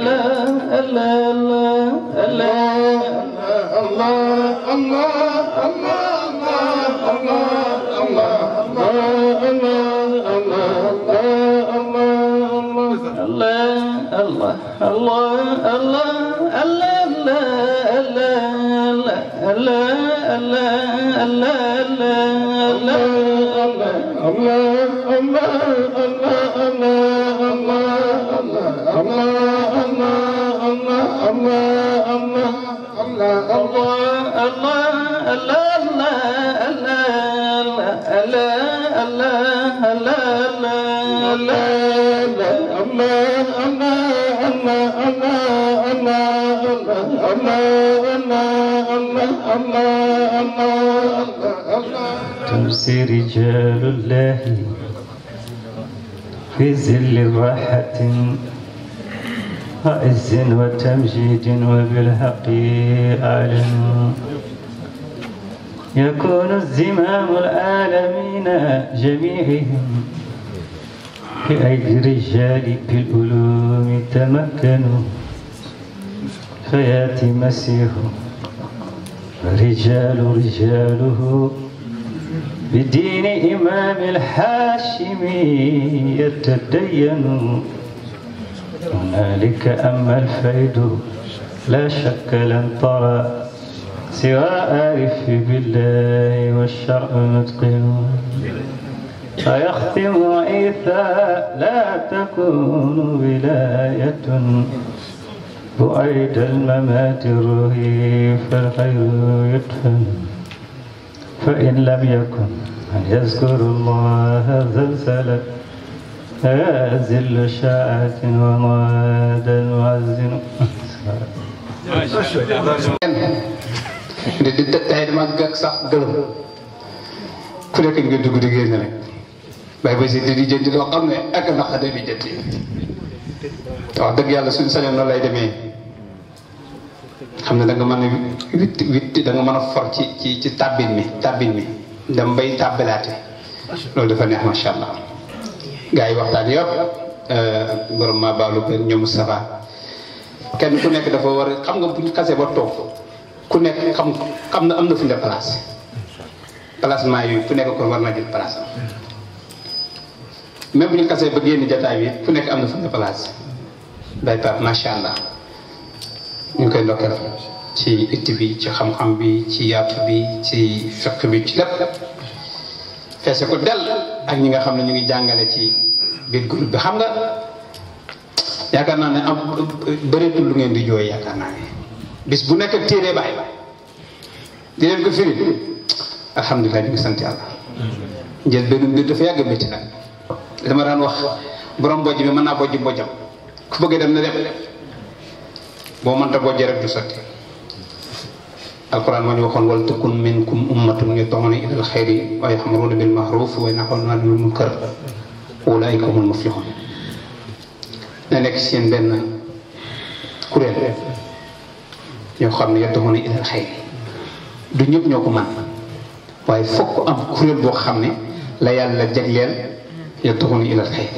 الله الله تمسي رجال الله في زل راحة وعز وتمجيد وبالحق أعلن يكون الزمام العالمين جميعهم في أيدي الرجال بالعلوم تمكنوا فياتي مسيح الرجال رجاله بدين إمام الحاشمي يتدين هنالك أما الفيد لا شك لن ترى سوى عارف بالله والشرع متقن فيختم عيسى لا تكون ولاية بعيد الممات الرهيب فالخير يدفن فإن لم يكن أن يذكر الله زلزلة هازل شاعة وماد المعزن di tey dama gàgg sax gërëm ku nekk nga dugg di génn rek waaye ba si di jënd loo xam ne ak naqade bi jënd wax dëgg yàlla suñu sañoon noonu lay demee xam ne da nga mën a witt da nga mën a for ci tàbbin mi dem bay tàbbilaate loolu dafa neex macha allah gars yi waxtaan yëpp borom maa baalu benn ñoom Moustapha kenn ku nekk dafa war a xam nga bu ñu xasee ba toog ku nekk xam na am na fu ñu def placement yooyu ku nekk kon war naa jël place am même bu ñu xasee ba génn jataay bi ku nekk am na fu ñu def place bay Pape macha allah ñu ngi koy ndokkeel ci itti bi ci xam-xam bi ci yaatu bi ci fiq bi ci lépp feese ko del ak ñi nga xam ne ñu ngi jàngale ci biir groupe bi xam nga yaakaar naa ne am bëreetul lu ngeen di jooy yaakaar naa ne bis bu nekk ak téere bàyyi di leen ko firi alhamdulilah ñu ngi sant yàlla njël benn mbir dafa yàgg métti nag dama daan wax borom bojj bi mën naa bojj mbojjam ku bëgg dem na dem boo mënta bojjee rek du sotti alquran moo ñu waxoon wal takun minkum ummatun yad'una ilal xayri wa ya'muruna bil ma'ruf wa yanhawna 'anil munkar ulaa'ika humul muflihuun na nekk seen benn kuréel ñoo xam ne yad'uuna ilal xayr du ñëpp ñoo ko man waaye fokk am kuréel boo xam ne la yàlla jagleel yad'uuna ilal xayr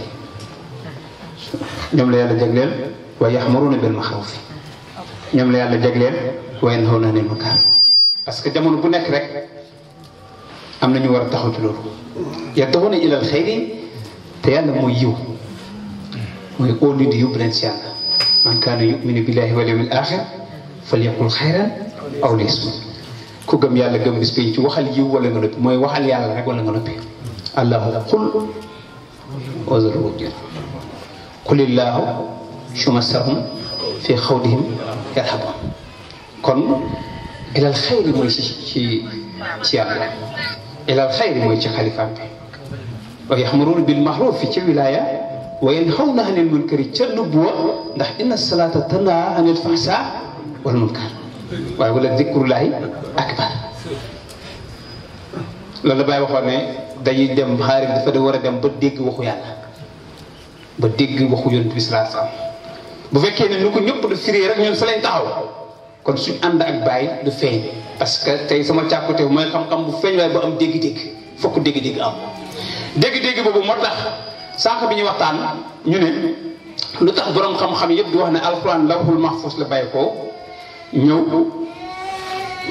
ñoom la yàlla jagleel wa ya'muruuna bil ma'ruuf ñoom la yàlla jagleel wa yanhawna anil munkar parce que jamono bu nekk rek am na ñu war a taxaw ci loolu yad'uuna ilal xayr te yàlla mooy yiw mooy oo nit di yóbbu leen si yàlla man kaana yuminu billahi wal yawmil axir falyaqul xayran aw liyasmut ku gëm yàlla gëm bis bi ci waxal yiw wala nga noppi mooy waxal yàlla rek wala nga noppi allahu qul wazarul jër qulillahu shumasahum fi xawdihim yarhabun kon ilal xayri mooy ci yàlla ilal xayri mooy ci xalifaam bi wa yaxmuruuna bil maxruuf fi ci wilaaya wa yanhawna anil munkari ca nubuwa ndax inna salaata tanhaa anil fahshaa wal munkar waaye wala zikrullahi akbar loolu la Baay waxoon ne dañuy dem xaarif dafa da war a dem ba dégg waxu yàlla ba dégg waxu yonent bi sallallahu alayhi wasallam bu fekkee ne nu ko ñëpp du firi rek ñun sa lañ taxaw kon suñ ànd ak Baay du feeñ parce que tey sama càkkute mooy xam-xam bu feeñ waaye ba am dégg-dégg fokk dégg-dégg am dégg-dégg boobu moo tax sànq bi ñuy waxtaan ñu ne lu tax borom xam-xam yëpp di wax ne alquran lawhul mahfuz la bàyyi ko ñëw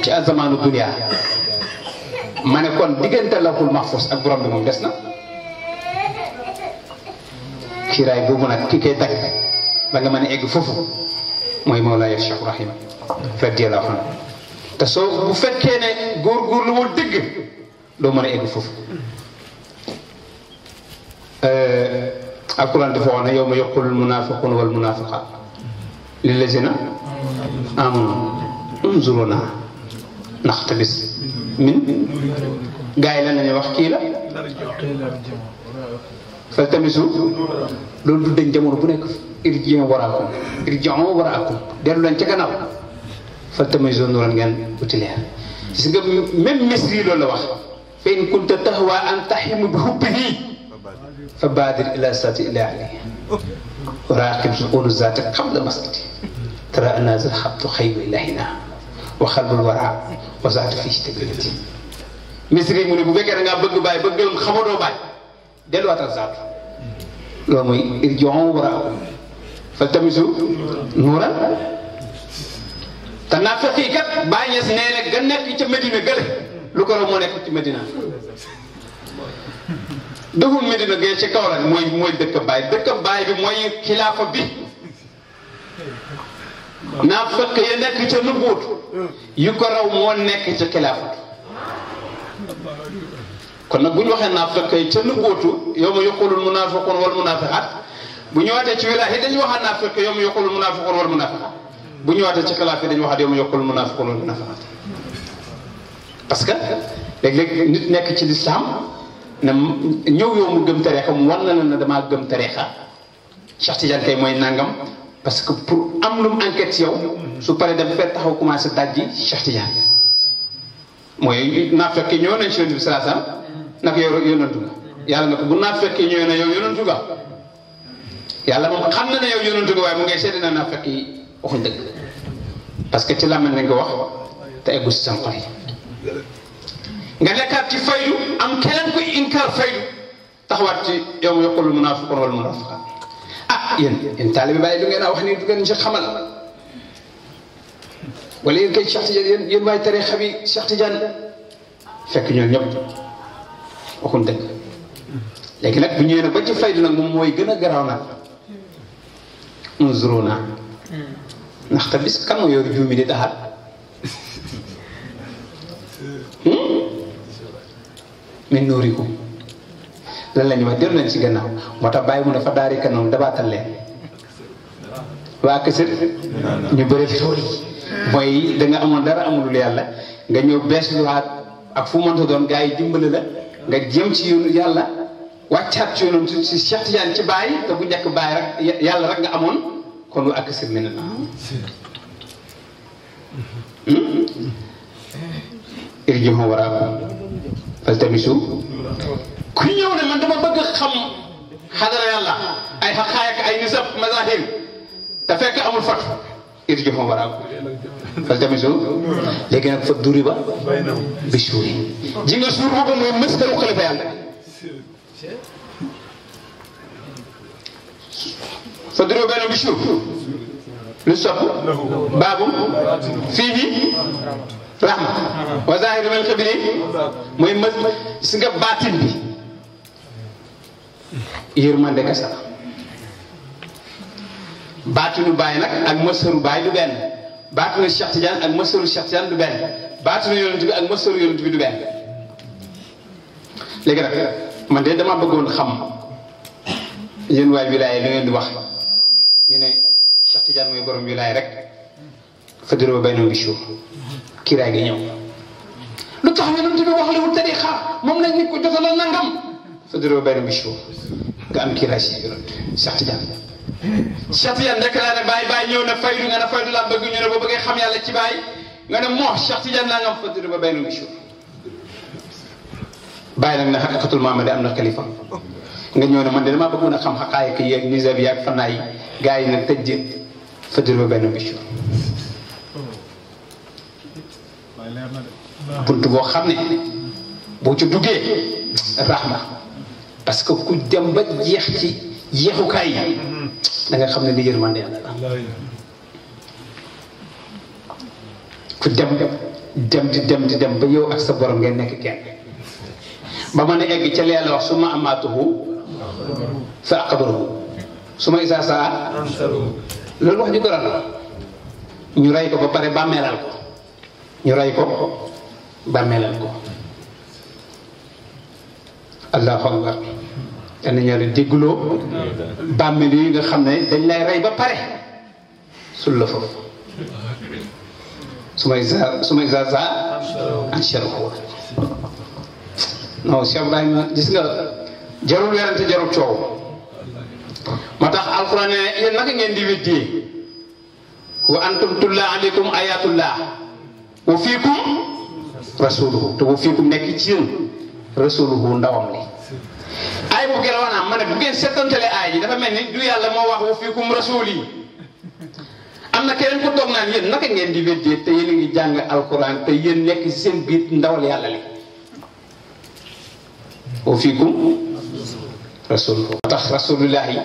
ci azamaanu dunia ma ne kon diggante lawhul mahfuz ak borom bi moom des na kiiraay boobu nag ki koy dagg ba nga mën a egg foofu mooy Mawlaaya Cheikh Ibrahim radiyallahu anhu te soo bu fekkee ne góor-góor lu woo dëgg doo mën a egg foofu alquran dafa wax ne yawma yaqulu almunafiquna walmunafiqat lillazina amanu unzuruna naqtabis min gars yi lan lañuy wax kii la faltamisu loolu du dañ jamono bu nekk irji'u waraakum dellu leen ca gannaaw faltamisu nuuran ngeen uti leer gis nga même Misri loolu la wax fa in kunta tahwa an tahimu bi hubbihi fa baadir ila sati ilahi raqib suqulu zati qabla masjidi tara anazil xabtu xayru ilahina wa xalbul wara wa zati fii stabilité Misri mu ne bu fekkee da ngaa bëgg Baay bëggal xamadoo Baay delluwaatal zaatu loolu mooy irji'u waraakum faltamisu nuuran te naafeq yi kat Baay Ñas nee na ga nekk ca Medina gële lu ko raw moo nekk ci Medina dëggul Medina gee ci kaw la mooy dëkk Baay bi mooy xilaafa bi naafeq ya nekk ca nubuut yu ko raw moo nekk ca xilaafa kon nag bu ñu waxee naafeq yi ca nubuutu yawma yaqulul munaafiquuna wal munaafiqaat bu ñu waatee ci wilaaya dañuy waxaat naafeq yawma yaqulul munaafiquuna wal munaafiqaat bu ñu waatee ci xilaafa dañuy waxaat yawma yaqulul munaafiquuna wal munaafiqaat parce que léeg-léeg nit nekk ci lislaam ne ñëw yow mu gëm tariixa mu war na la ne damaa gëm tariixa Cheikh Tidiane kay mooy nangam parce que pour am lu mu enquête yow su paree dem fee taxaw commencé dajji Cheikh Tidiane mooy naafeq yi ñëw nañ ci Yonent bi sallallahu alayhi wasallam naka yow yonantu nga yàlla nga ko bu naafeq yi ñëwee na yow yonantu nga yàlla moom xam na ne yow yonantu nga waaye mu ngay seede na naafeq yi waxuñ dëgg parce que ci làmmiñ lañ ko wax te eggu si seen xol yi nga nekkaat ci faydu am keneen koy inkaar faydu taxawaat ci yow ma yaqulul munaafiquuna wal munaafiqaat ah yéen taalibe Baay lu ngeen a wax ni du ngeen ci xamal wala yéen kay Cheikh Tidiane yéen waay tariixa bi Cheikh Tidiane fekk ñoom ñëpp waxuñ dëgg léegi nag bu ñëwee nag ba ci faydu nag moom mooy gën a garaaw nag unzuruna ndaxte bis kan moo yor juumi di taxaat min nuurikum lan la ñu wax dellu nañ ci gannaaw moo tax bàyyi mu ne fa daari kanoom dabaatal leen waa kësër ñu bëri tool yi mooy da nga amoon dara amulul yàlla nga ñëw bees luwaat ak fu mënta doon gars yi dimbali la nga jëm ci yoonu yàlla wàccaat ci yoonam si Cheikh Tidiane ci Baay te bu njëkk Baay rek yàlla rek nga amoon kon waa kësër mel na irji'u waraakum faltamisu ku ñëw ne man dama bëgg xam xadara yàlla ay xaqaayak ay nisab mazahir te fekk amul fat irji xom waraaw fal tamisu léegi nag fa duri ba bi suuri ji nga suur boobu mooy mëstaru xalifa yàlla fa duri ba benn bi suur lu sopp baabum fii rahma wa zahiru min xibri mooy mës si nga baatin bi yërmande kese la baatinu baay nag ak mësaru baay du benn baatinu Cheikh Tidiane ak mësaru Cheikh Tidiane du benn baatinu yonent bi ak mësaru yonent bi du benn léegi nag man de dama bëggoon xam yéen waay wilaay li ngeen di wax ñu ne Cheikh Tidiane mooy borom wilaay rek fa diroo bay no bi suuf kiiraay gi ñëw lu tax yonent bi wax lewul tariixa moom lañ nit ko jotalal nangam fa diroo bay no bi suuf nga am kiiraay si yonent Cheikh Tidiane Cheikh Tidiane rek laa ne bàyyi ñëw na faydu nga ne faydu laa bëgg ñu ne boo bëggee xam yàlla ci bàyyi nga ne moo Cheikh Tidiane naa nga am fa diroo bay no bi suuf bàyyi nag ne xaqiqatul Muhammad am na kalifa nga ñëw ne man de damaa bëggoon a xam xaqaay yi ak nisab yi ak fanaa yi gars yi nag tëj fa diroo bay no bi suuf bunt boo xam ne boo ci duggee rahma parce que ku dem ba jeex ci jeexukaay yi da nga xam ne li yërmande yàlla la ku dem ba yow ak sa borom ngeen nekk kenn ba mën a egg ca leela wax su ma amaatuhu fa aqbaruhu su ma isaa saa loolu wax ju ko la ñu rey ko ba pare bàmmeelal ko ñu rey ko bàmmeelal ko allahu akbar yal na ñoo dégguloo bàmmeel yi nga xam ne dañ lay rey ba pare sul la foofu su ma isa sa ansharuhu non Cheikh Ibrahima gis nga jarul werante jarul coow moo tax alquran ne yéen naka ngeen di weddee wa antum tulla alaykum ayatullah wa fiikum rasuluhu te wa fiikum nekk ci yéen rasuluhu ndawam li ay bu gën a wax naa ma ne bu ngeen settantale aay yi dafa mel ni du yàlla moo wax wa fiikum rasul yi am na keneen ku toog naan yéen naka ngeen di weddee te yéen a ngi jàng alquran te yéen nekk ci seen biir ndawal yàlla li wa fiikum rasuluhu tax rasulullahi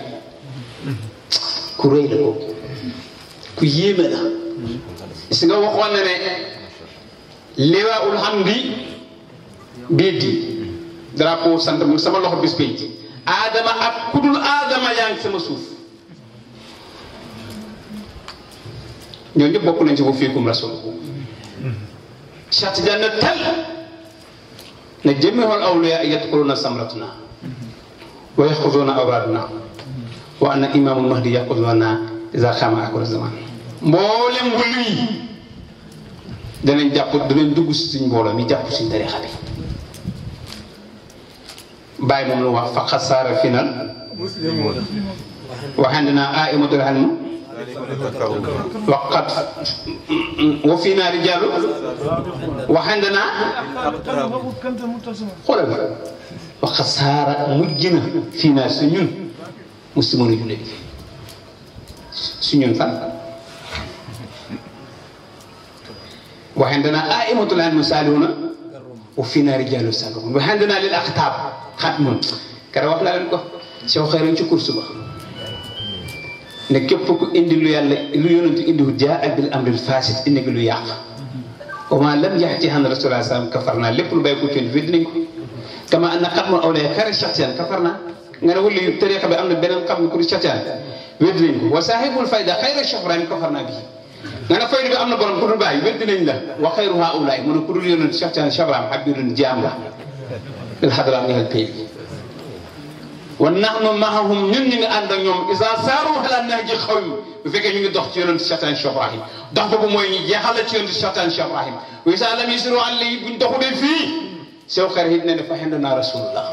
ku rëy la ko ku yéeme la si nga waxoon ne liwaa'ul hamdi bii di drapeau sant mu sama loxo bis pénc aadama ak kudul aadama yaa ngi sama suuf ñooñu ñëpp bokk nañ ci wa fiikum rasuluhu Cheikh Tidiane na tel ne jamiihul awliyaa yadxuluuna samratuna wa yaxuduuna awraaduna wa anna imaamul mahdi yaxuduuna izaa qaama aaxiru zaman mboolem wëlu yi danañ dugg si suñ mbooloo mi jàpp suñ tariixa bi bàyyi moom lu wax fa xasaara final waxandinaa aa'imatul ilm waqat wa fiinaa rijaalu waxandinaa xoolal wa xasaara mujj na fiinaa su ñun muslimoon jullit su ñun fan وعندنا آئمة العلم سالون وفينا رجال سالون وعندنا للأخطاب ختم كروحنا لنكو سو خيرن ci course ba ne képp ku indi lu yàlla lu yonent indi jaa bil amril fasid indi lu yàq wa ma lam yahti han rasulullah sallam kafarna lépp lu bay ko ci fi dinañ ko kama anna qatmul awliya kar shakhsiyan kafarna nga ne wali tariqa bi amna benen xam ku shakhsiyan wedd nañ ko wa sahibul fayda khayra shafran kafarna bi nga ne fayda bi am na borom ku dul bàyyi wedd nañ la wa xayru haulaay mu ne ku dul yonent Cheikh Tidiane Chabram habibun jaam la il xadra ñal pay wa nahnu mahahum ñun ñi nga ànd ak ñoom isa saaru ala nahji xawm bu fekkee ñu ngi dox ci yonent Cheikh Tidiane Chabram dox boobu mooy ñu jeexal ci yonent Cheikh Tidiane Chabram wa isa lam yusru alayhi buñ doxulee fii sew xarit ne fa xendana rasulullah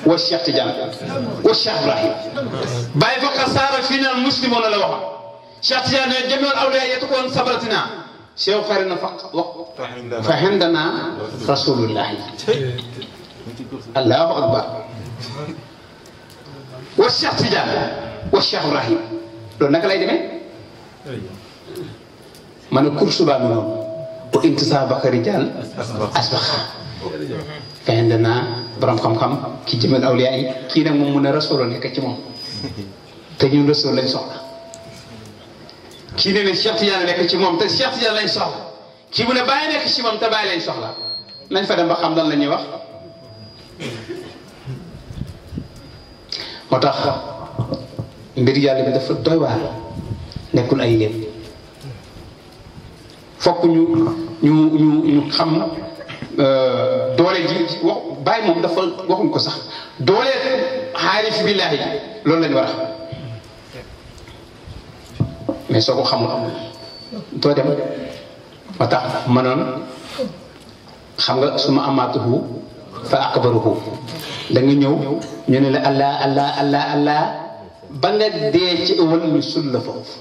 wa Cheikh Tidiane wa Cheikh Ibrahim bàyyi fa xasaara fina muslimuna la wax Cheikh Tidiane jamiul awliyaa yatqoon sabratina Cheikh xarit na fa xendana rasulullah allahu akbar wa Cheikh Tidiane wa Cheikh Ibrahim loolu naka lay demee ma ne kursu baa mi noonu wa intisa bakari jall asbaxa fend naa borom xam-xam ki jëmal awliya yi kii nag moom mu ne rasul nekk ci moom te ñun rasul lañ soxla kii ne Cheikh Tidiane nekk ci moom te Cheikh Tidiane lañ soxla kii mu ne bàyyi nekk ci moom te bàyyi lañ soxla nañ fa dem ba xam lan la ñuy wax moo tax mbir yàlla bi dafa doy waar nekkul ay lépp fokk ñu xam doole ji wax bàyyi moom dafa waxuñ ko sax doole xaarif billaahi loolu lañ war a xam mais soo ko xamul doo dem ma tax mënoon xam nga suma amaatuhu fa akbaruhu da nga ñëw ñu ne la allah allah allah allah ba nga dee ci ëwal ñu sul la foofu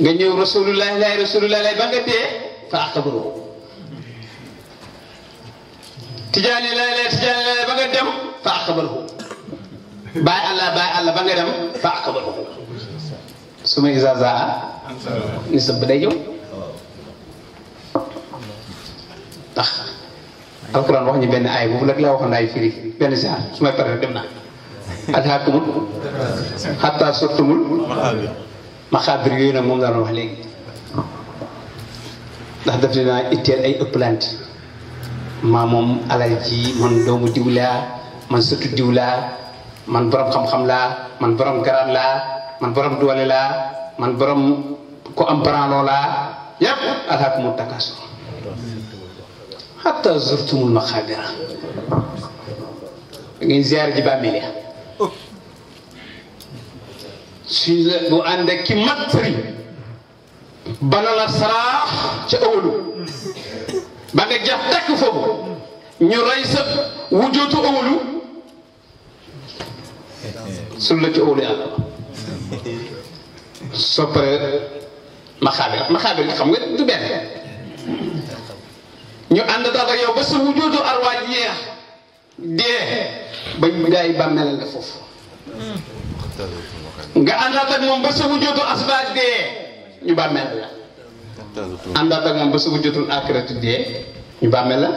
nga ñëw rasulullah lay rasulullah lay ba nga dee fa akbaruhu tijaani lay ba nga dem fa akbaruhu bàyyi allah ba nga dem fa akbaruhu suma isaza ni sëb day ñëw ndax alquran wax ñu benn aay boobu rek laa waxoon ay firi benn saar su may pare dem naa alhaakumul xataa surtumul maxaabir yooyu nag moom laa doon wax léegi ndax daf dinaa itteel ay ëpplante maa moom alal ji man doomu diw laa man sëtu diw laa man borom xam-xam laa man borom garaat laa man borom doole laa man borom ko am branloo laa yépp alhaakumul takaasur hatta zurtumul maqabira ngeen ziar ji bàmmeel ya suñ la bu ànd ak ki mat sëriñ bana la saraax ca ëwalu ba nga jax takk foofu ñu rey sa wujootu ëwalu sul la ci ëwalu yàlla soo paree maqabira xam nga du benn ñu ànd daal ak yow ba sa wujootu arwaaj yeex dee ba gaa yi bàmmeelal la foofu nga àndaat ak moom ba sa wujootu asbaat dee ñu bàmmeel la àndaat ak moom ba sa wujootul akiratu dee ñu bàmmeel la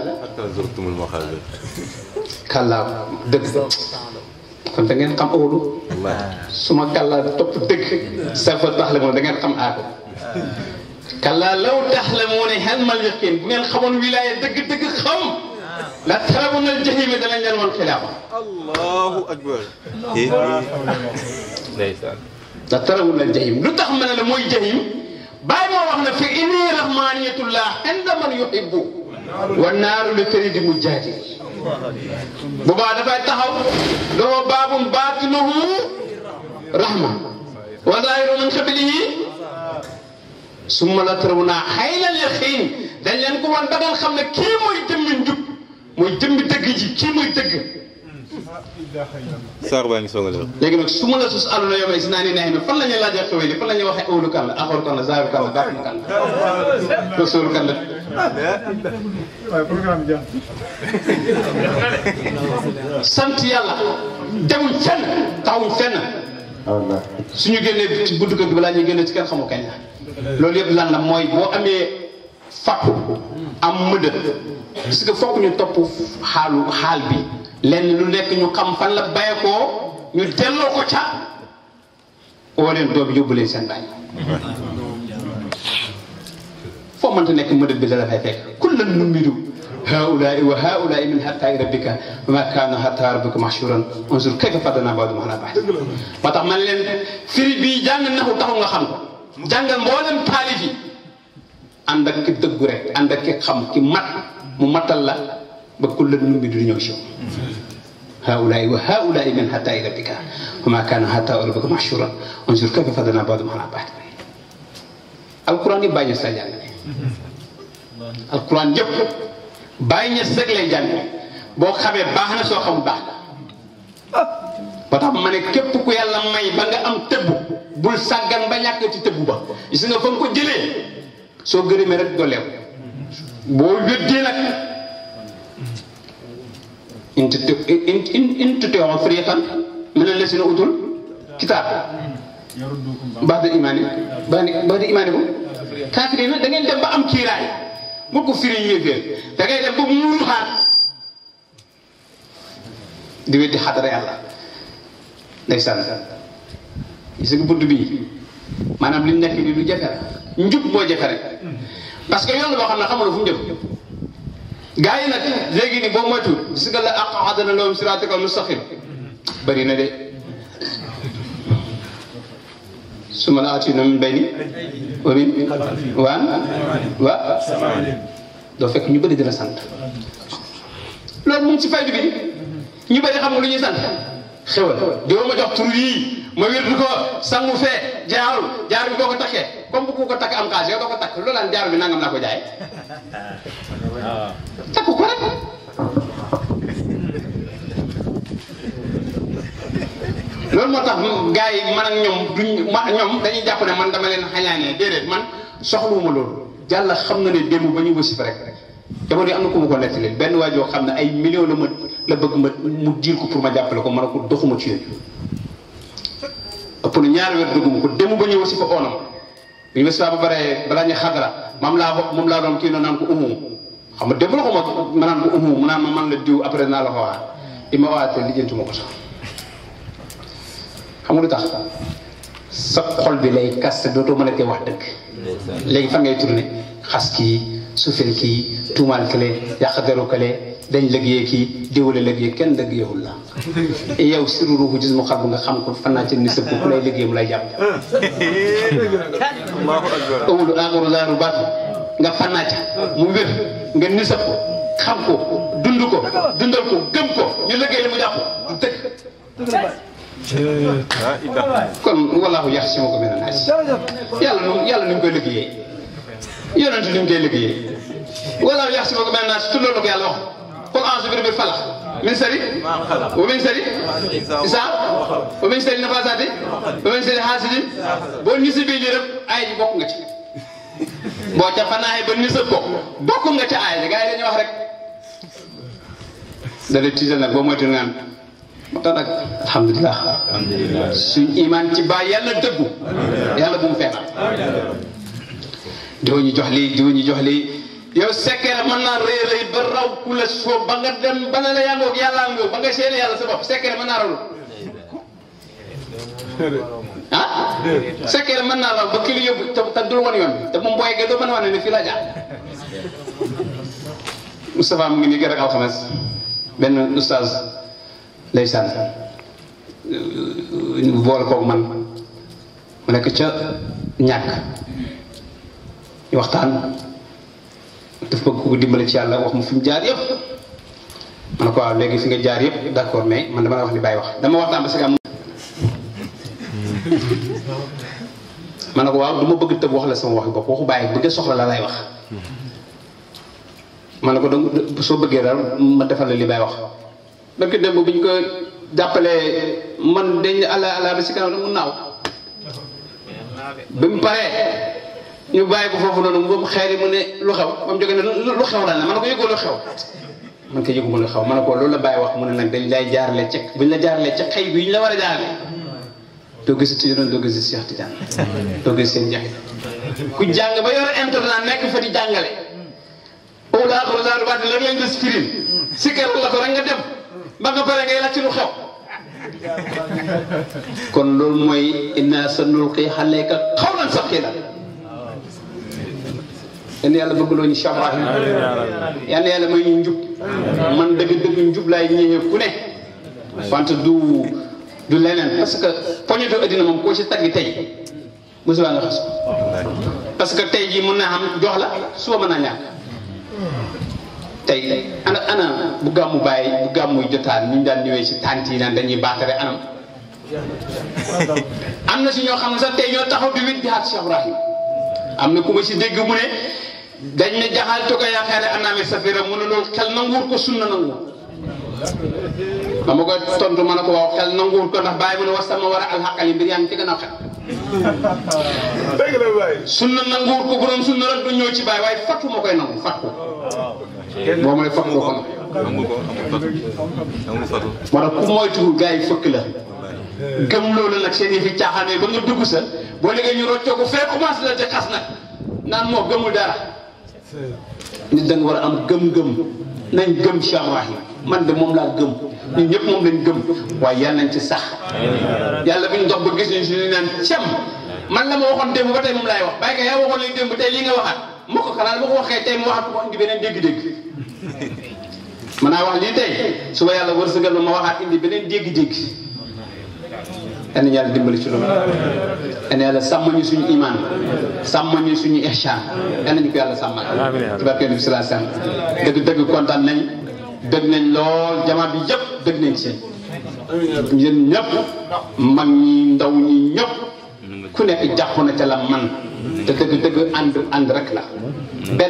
kàllaa dëgg kon da ngeen xam ëwlu suma kàllaa topp dëgg sa fa tax la moom da ngeen xam aako kalla law taxlamuuna ilmal yaqiin bu ngeen xamoon wilaaya dëgg-dëgg xam la tarawna al jahima danañ leen woon xilaafa. allahu akbar. ndeysaan. la tarawna al jahim lu tax ma ne la mooy jahim bàyyi moo wax na fi inni rahmaniyatullah inda man yuhibbu wa naaru li faridi mujaadil bu baax dafay taxaw doo baabun baatinuhu rahma wa zaahiru min qablihi summa la tarawna xaynal yaqiin dañ leen ko wan ba ngeen xam ne kii mooy jëmmi njub mooy jëmmi dëgg ji kii mooy dëgg. saar baa ngi soog a def. léegi nag su ma la sus àll la yow si naa ni neex na fan la ñuy laajee xew yi fan la ñuy waxee awlu kan la axoor kan la zaaru kan la baatinu kan la rasul kan la. sant yàlla demuñ fenn taxawuñ fenn. suñu génnee ci buntu kër gi balaa ñuy génne ci kenn xamul kañ la. loolu yëpp lan la mooy boo amee fàttu am mëdët parce que fokk ñu topp xaal bi lenn lu nekk ñu xam fan la baye koo ñu delloo ko ca oo leen doom yóbbu leen seen bàyyi foo mënta nekk mëdët bi da la fay fekk kullan numiru haulaai wa haulaai min hattaai rabbika wa ma kaana hattaa rabbika mahshuran unzur kayfa faddalnaa ba'dahum alaa ba'd moo tax man leen firi bii jàng naxu taxul nga xam ko jàngal mboolem taalif yi ànd ak ki dëggu rek ànd ak ki xam ki mat mu matal la ba kullan numiru du ñëw si yow haulaai wa haulaai min hattaai rabbika wa ma kaana hattaa rabbika mahshuran unzur kayfa faddalnaa ba'dahum alaa ba'd alquran yi bàyyi sa jàngale alquran yëpp bàyyi ñes rek lay jàng boo xamee baax na soo xamul baax na ba tax ma ne képp ku yàlla may ba nga am tëbb bul sàggan ba ñàkk ci tëbb ba gis nga fa nga ko jëlee soo gërëmee rek dooleew boo wéddee nag in tuti'u fariqan mina llaziina utul kitaab ba'da iimaanikum kaafiriina da ngeen dem ba am kiiraay mu ko firi yéeféer da ngay dem ba muuru xaat di weddi xadara yàlla ndeysaan gis nga bunt bii maanaam li nekk ni lu jafe la njub moo jafe rek parce que yoon boo xam ne xamul fu mu jëm gaa yi nag léegi ni boo moytu gis nga la aq'adna lahum siraatakal mustaqim bëri na de summa la'aatiyannahum min bayni wa min wa doo fekk ñu bëri dina sant loolu mu ngi ci faydu bi ñu bëri xam nga lu ñuy sant xewal doo ma jox tur yii ma wérdu ko sangu fee jaar bi boo ko takkee comme bu ko takk am xaalis yow doo ko takk loolu daan jaar bi nangam laa ko jaay takk ko rek loolu moo tax gars yi man ak ñoom dañuy jàpp ne man dama leen xañaanee déedéet man soxluwuma loolu yàlla xam na ne démb ba ñu wasifa rek dama ne am na ku ma ko nettali benn waajoo xam ne ay millions la bëgg ma mu diir ko pour ma jàppale ko ma ne ko doxuma ci yooyu ëpp na ñaari weer dugguma ko démb ba ñu wasifa oonam bu ñu wasifa ba bare balaa ñu xadara moom laa doon kii noonu naan ko xam nga démb la ko ma naan ko mu naan ma man la diw après naa la ko waxaat i ma waatee lijjantuma ko sax xam nga lu tax sa xol bi lay kaste dootoo mën a tee wax dëgg léegi fan ngay tourné xas kii suufel kii tuumaal kële yàq deru kële dañ lëggee kii diwale lëggee kenn lëggeewul la yow siru ruuxu gis mu xar bu nga xam ko fan naa ci ni sëpp ku lay liggéey mu lay jàpp awulu aaxiru zaahiru baatu nga fan naa ca mu wér nga ni sëpp xam ko dund ko dundal ko gëm ko ñu lëggee li mu jàpp du dëgg kon wallaahu yaxsimuka mina naas yàlla nu ñu koy liggéeyee yonent nu ñu koy liggéeyee wallaahu yaxsimuka mina naas tuddoo la ko yàlla wax qul a'uuzu bi rabbil falaq min sharri wa min sharri isaa wa min sharri nafaasaati wa min sharri haasidin boo nisi bii lii rek aay ji bokk nga ci boo ca fanaaye ba nisab ko bokk nga ca aay ji gars yi dañuy wax rek da lay tiital nag boo moytu ngaan moo tax nag alhamdulilah suñ iman ci baay yàlla dëggu yàlla bu mu feebar diw ñu jox lii diw ñu jox lii yow sekkere mën naa rëy rëy ba raw ku la soo ba nga dem ba ne la yàngoog yàllaa ngoog ba nga seeni yàlla sa bopp sekkere mën naa raw ah sekkere mën naa raw ba kii la yóbbu te dul woon yoon te moom boo yeggee doo mën a wane ne fii laa jaar Moustapha mu ngi nii gën ak alxames benn oustaz ndeysaan boole koog man mu nekk ca ñàkk ñu waxtaan daf bëgg ko dimbale ci yàlla wax mu fi mu jaar yëpp ma ne ko waaw léegi fi nga jaar yëpp d'accord mais man dama la wax li bàyyi wax dama waxtaan ba si am ma ne ko waaw du ma bëgg tëb wax la sama waxi bopp waxu bàyyi bëgg soxla la lay wax ma ne ko donc soo bëggee daal ma defal la li bàyyi wax donc démb bi ñu ko jàppalee man dañ ala ba si kanam da mu naaw bi mu paree ñu bàyyi ko foofu noonu ba mu xeeri mu ne lu xew ba mu jógee ne lu xew la ne man ne ko yëgoo lu xew man ko yëguma lu xew ma ne ko loolu la bàyyi wax mu ne nag dañ lay jaarale ci buñ la jaaralee ci xëy bi ñu la war a jaarale doo gis ci yoon doo gis Cheikh Tidiane doo gis seen jaxe ku jàng ba yor internet nekk fa di jàngale au laaxru zaaru baat la leen des firin si kër la ko rek nga dem ba nga pare ngay laaj ci lu xew kon loolu mooy inna sanulqi alayka qawlan saqiila yal na yàlla bëgg loo ñu Cheikh Ibrahim yal na yàlla may ñu njub man dëgg-dëgg njub laay ñëwee ku ne wante du leneen parce que poñetu addina moom koo ci taggi tey mosuwaa nga xas parce que tey jii mën naa xam jox la suba mën naa ñàkk tey ana bu gàmmu bàyyi bu gàmmuy jotaan ñu daan ñëwee si tànt yi naan dañuy baatare anam am na si ñoo xam ne sax tey ñoo taxaw di wét di xaat Cheikh Ibrahim am na ku ma si dégg mu ne dañ ne jaxal to ko yaakaare anaame safira mu ne loolu xel nanguwul ko sunna nanguwul dama koy tontu ma ne ko waaw xel nanguwul ko ndax bàyyi mu ne wasama war a alxaqali mbir yaa ngi ci gannaaw xel sunna nanguwul ko bu doon sunna rek du ñëw ci bàyyi waaye fattu ma koy nangu fattu boo mooy fattu ko moo tax ku moytuwul gars yi fëkk la gëm loolu nag seen i fi caaxaane ba nga dugg sa boo léegi ñu roccoo ko fee commencé la te xas nag naan moo gëmul dara nit da nga war a am gëm-gëm nañ gëm Cheikh Ibrahim man de moom laa gëm ñun ñëpp moom lañ gëm waaye yal nañ ci sax yàlla bi ñu dox ba gis ñu suñu naan cem man la ma waxoon démb ba tey moom laay wax bàyyi ko yaa waxoon léegi démb tey lii nga waxaat moo ko xanaa ba ko waxee tey mu waxaat ko indi beneen dégg-dégg mën naa wax lii tey suba yàlla wërsëgal ma waxaat indi beneen dégg-dégg yal na yàlla dimbali ci loolu yal na yàlla sàmm ñu suñu iman sàmm ñu suñu ihsan yal nañu ko yàlla sàmmal ci barke Nabi sallallahu alayhi wasallam dëgg-dëgg kontaan nañ dëgg nañ lool jamaa bi yëpp dëgg nañ ci yéen ñëpp mag ñi ndaw ñi ñëpp ku nekk jàpp na ca la man te dëgg-dëgg ànd rek la benn